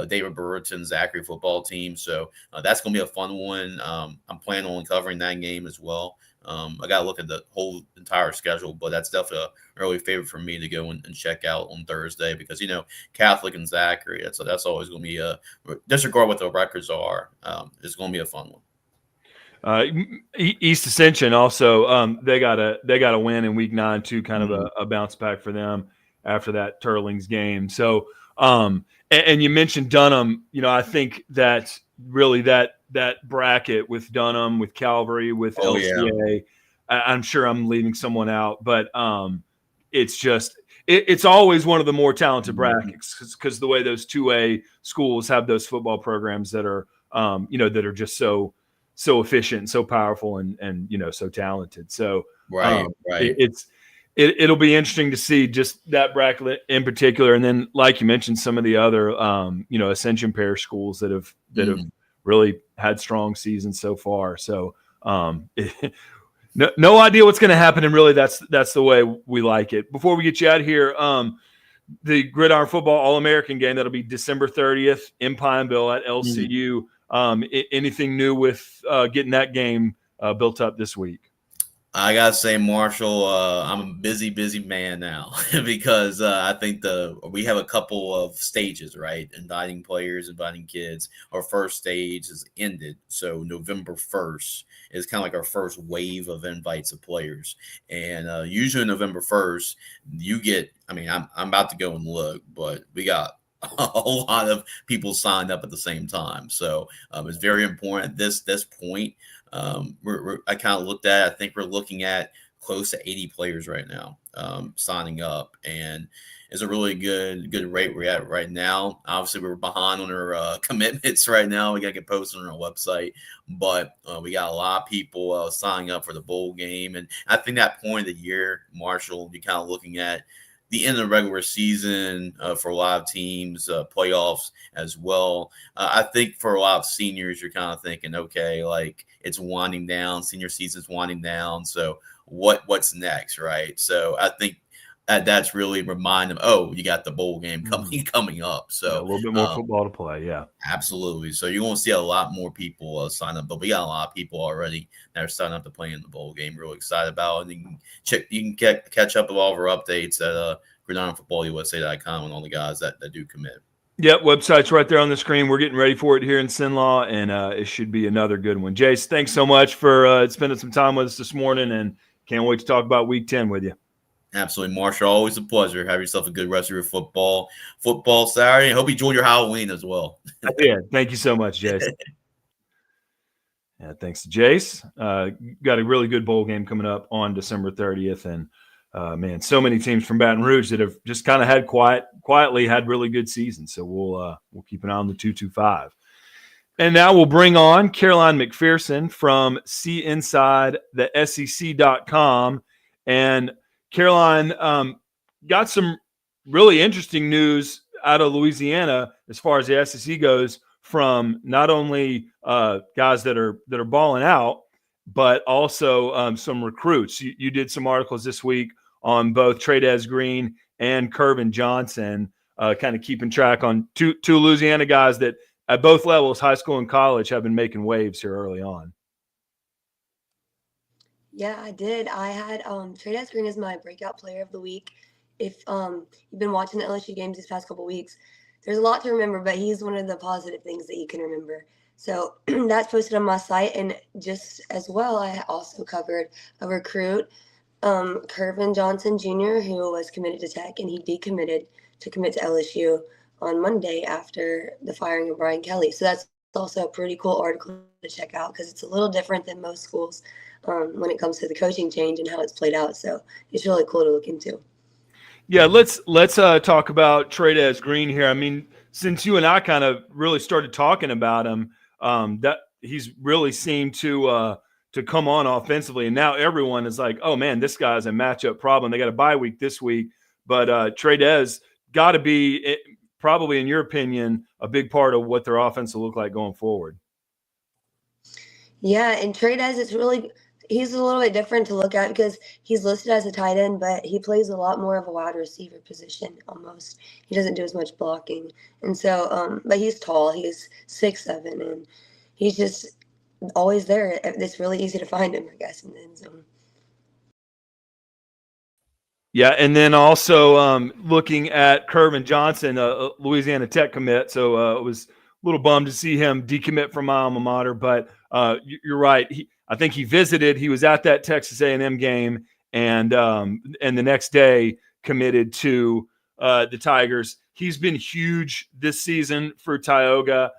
David Brewerton's Zachary football team. So that's going to be a fun one. I'm planning on covering that game as well. I got to look at the whole entire schedule, but that's definitely an early favorite for me to go and check out on Thursday, because, Catholic and Zachary, that's always going to be disregard what the records are. It's going to be a fun one. East Ascension also, they got a win in Week 9 too, kind of a bounce back for them after that Turlings game. So, and you mentioned Dunham. I think that really that bracket with Dunham, with Calvary, with LCA. I'm sure I'm leaving someone out, but it's always one of the more talented brackets, because the way those 2A schools have those football programs that are that are just so efficient and so powerful and so talented. So it'll be interesting to see just that bracket in particular, and then, like you mentioned, some of the other Ascension Parish schools that have really had strong seasons so far. So no idea what's going to happen, and really that's the way we like it. Before we get you out of here, the Gridiron Football All-American game, that'll be December 30th in Pineville at LCU. Anything new with getting that game built up this week? I gotta say, Marshall, I'm a busy man now because I think we have a couple of stages, right? Inviting players, inviting kids. Our first stage is ended, so November 1st is kind of like our first wave of invites of players. And usually November 1st, you get. I mean, I'm about to go and look, but we got a whole lot of people signed up at the same time, so it's very important at this point. I kind of looked at. I think we're looking at close to 80 players right now signing up, and it's a really good rate we're at right now. Obviously, we're behind on our commitments right now. We got to get posted on our website, but we got a lot of people signing up for the bowl game, and I think that point of the year, Marshall, you're kind of looking at the end of the regular season for a lot of teams, playoffs as well. I think for a lot of seniors, you're kind of thinking, okay, like it's winding down, senior season's winding down. So what's next, right? So I think that's really reminding them, oh, you got the bowl game coming up. So a little bit more football to play. Yeah, absolutely. So you're going to see a lot more people sign up, but we got a lot of people already that are signing up to play in the bowl game. Really excited about it. And you can catch up with all of our updates at GridironFootballUSA.com and all the guys that do commit. Yep, website's right there on the screen. We're getting ready for it here in Sinlaw, and it should be another good one. Jace, thanks so much for spending some time with us this morning, and can't wait to talk about Week 10 with you. Absolutely, Marshall. Always a pleasure. Have yourself a good rest of your football Saturday. I hope you enjoy your Halloween as well. Yeah, thank you so much, Jace. Yeah, thanks to Jace. Got a really good bowl game coming up on December 30th, and man, so many teams from Baton Rouge that have just kind of had quietly had really good seasons. So we'll keep an eye on the 225. And now we'll bring on Caroline McPherson from SeeInsideTheSEC.com. And Caroline got some really interesting news out of Louisiana as far as the SEC goes, from not only guys that are balling out, but also some recruits. You did some articles this week on both Tradez Green and Kervin Johnson, kind of keeping track on two Louisiana guys that at both levels, high school and college, have been making waves here early on. Yeah, I did. I had Tradez Green as my breakout player of the week. If you've been watching the LSU games these past couple weeks, there's a lot to remember, but he's one of the positive things that you can remember. So that's posted on my site. And just as well, I also covered a recruit, Kervin Johnson Jr., who was committed to Tech, and he decommitted to commit to LSU on Monday after the firing of Brian Kelly. So that's also a pretty cool article to check out because it's a little different than most schools when it comes to the coaching change and how it's played out. So it's really cool to look into. Yeah, let's talk about Tradez Green here. I mean, since you and I kind of really started talking about him, that he's really seemed to come on offensively, and now everyone is like, "Oh man, this guy's a matchup problem." They got a bye week this week, but Tradez got to be probably, in your opinion, a big part of what their offense will look like going forward. Yeah, and Tradez, he's a little bit different to look at because he's listed as a tight end, but he plays a lot more of a wide receiver position almost. He doesn't do as much blocking. And so, but he's tall. He's 6'7", and he's just always there. It's really easy to find him, I guess, in the end zone. Yeah, and then also looking at Kervin Johnson, a Louisiana Tech commit. So it was a little bummed to see him decommit from my alma mater, but you're right. I think he visited. He was at that Texas A&M game, and the next day committed to the Tigers. He's been huge this season for Tioga.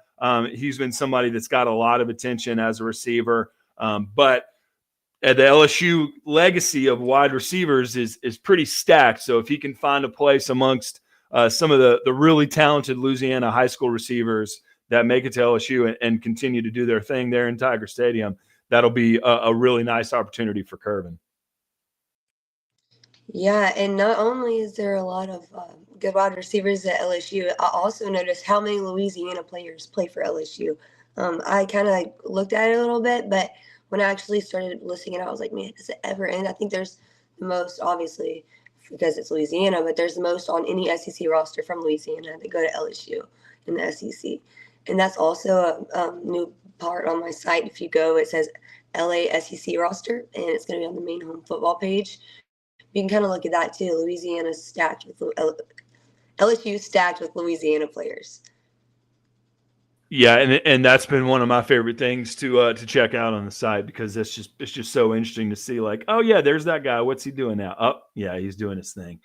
He's been somebody that's got a lot of attention as a receiver, but the LSU legacy of wide receivers is pretty stacked. So if he can find a place amongst some of the really talented Louisiana high school receivers that make it to LSU and continue to do their thing there in Tiger Stadium, that'll be a really nice opportunity for Kervin. Yeah, and not only is there a lot of good wide receivers at LSU, I also noticed how many Louisiana players play for LSU. I kind of looked at it a little bit, but when I actually started listing it out, I was like, man, does it ever end? I think there's the most, obviously, because it's Louisiana, but there's the most on any SEC roster from Louisiana that go to LSU in the SEC. And that's also a new part on my site. If you go, it says LHSAA roster, and it's going to be on the main home football page. You can kind of look at that too. Louisiana stacked with LSU stacked with Louisiana players. Yeah, and that's been one of my favorite things to check out on the site because it's just so interesting to see. Like, oh yeah, there's that guy. What's he doing now? Oh yeah, he's doing his thing.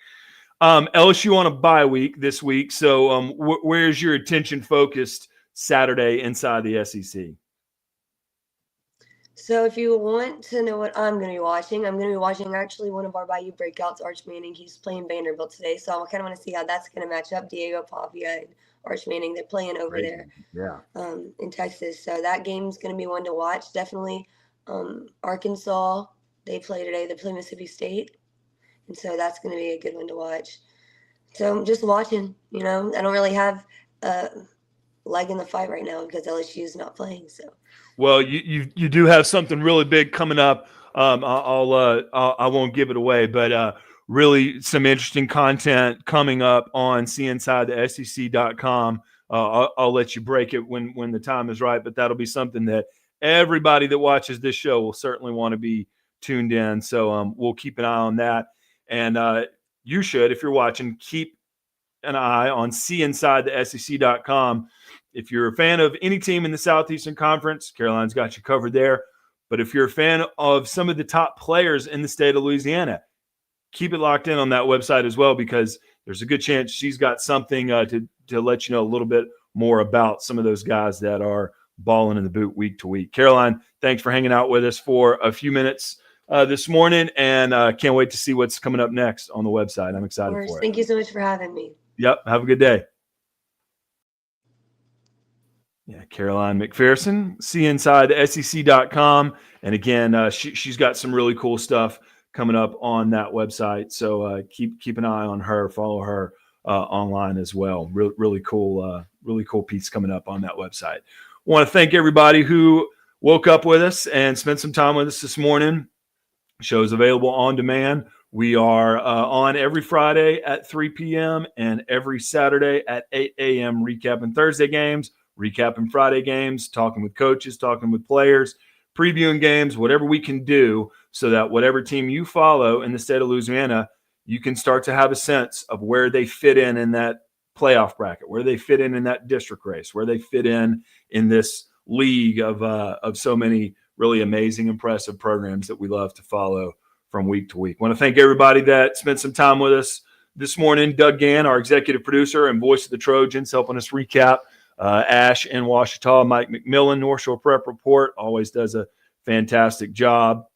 LSU on a bye week this week. So where's your attention focused Saturday inside the SEC? So if you want to know what I'm going to be watching, I'm going to be watching actually one of our Bayou breakouts, Arch Manning. He's playing Vanderbilt today, so I kind of want to see how that's going to match up. Diego Pavia and Arch Manning, they're playing over there in Texas. So that game's going to be one to watch. Definitely Arkansas, they play today. They play Mississippi State, and so that's going to be a good one to watch. So I'm just watching, I don't really have a leg in the fight right now because LSU is not playing, so. Well, you do have something really big coming up. I won't give it away, but really some interesting content coming up on SEC.com. I'll let you break it when the time is right, but that'll be something that everybody that watches this show will certainly want to be tuned in. So we'll keep an eye on that, and you should, if you're watching, keep an eye on SEC.com. If you're a fan of any team in the Southeastern Conference, Caroline's got you covered there. But if you're a fan of some of the top players in the state of Louisiana, keep it locked in on that website as well, because there's a good chance she's got something to let you know a little bit more about some of those guys that are balling in the boot week to week. Caroline, thanks for hanging out with us for a few minutes this morning, and can't wait to see what's coming up next on the website. I'm excited for it. Thank you so much for having me. Yep. Have a good day. Yeah, Caroline McPherson, SEC.com. And again, she's got some really cool stuff coming up on that website. So keep an eye on her, follow her online as well. Really cool piece coming up on that website. Want to thank everybody who woke up with us and spent some time with us this morning. Show's available on demand. We are on every Friday at 3 p.m. and every Saturday at 8 a.m. recapping Thursday games, recapping Friday games, talking with coaches, talking with players, previewing games, whatever we can do so that whatever team you follow in the state of Louisiana, you can start to have a sense of where they fit in that playoff bracket, where they fit in that district race, where they fit in this league of so many really amazing, impressive programs that we love to follow from week to week. I want to thank everybody that spent some time with us this morning. Doug Gann, our executive producer and voice of the Trojans, helping us recap. Ash in Washita, Mike McMillan, North Shore Prep Report, always does a fantastic job.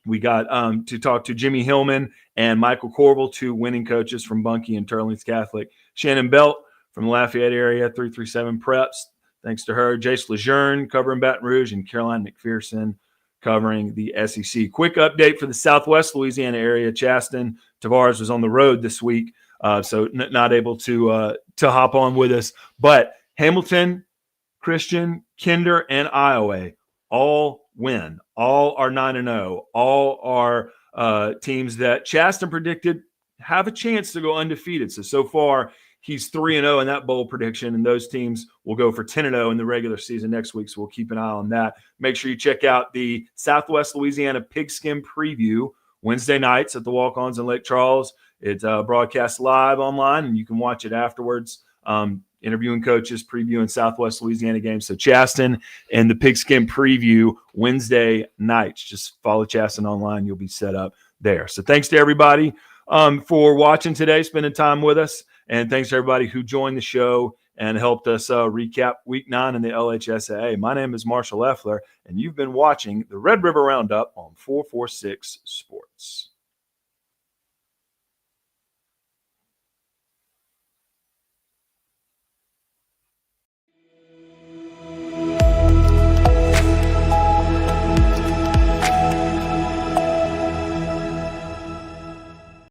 We got to talk to Jimmy Hillman and Michael Corbel, two winning coaches from Bunkie and Turlings Catholic. Shannon Belt from the Lafayette area, 337 Preps. Thanks to her. Jace Lejeune covering Baton Rouge and Caroline McPherson covering the SEC. Quick update for the Southwest Louisiana area. Chaston Tavares was on the road this week, so not able to hop on with us. But Hamilton, Christian, Kinder, and Iowa all win. All are 9-0. All are teams that Chaston predicted have a chance to go undefeated. So far, he's 3-0 in that bowl prediction, and those teams will go for 10-0 in the regular season next week, so we'll keep an eye on that. Make sure you check out the Southwest Louisiana Pigskin Preview Wednesday nights at the Walk-Ons in Lake Charles. It's broadcast live online, and you can watch it afterwards, interviewing coaches, previewing Southwest Louisiana games. So Chaston and the Pigskin Preview Wednesday nights. Just follow Chaston online. You'll be set up there. So thanks to everybody for watching today, spending time with us. And thanks to everybody who joined the show and helped us recap Week 9 in the LHSAA. My name is Marshall Leffler, and you've been watching the Red River Roundup on 446 Sports.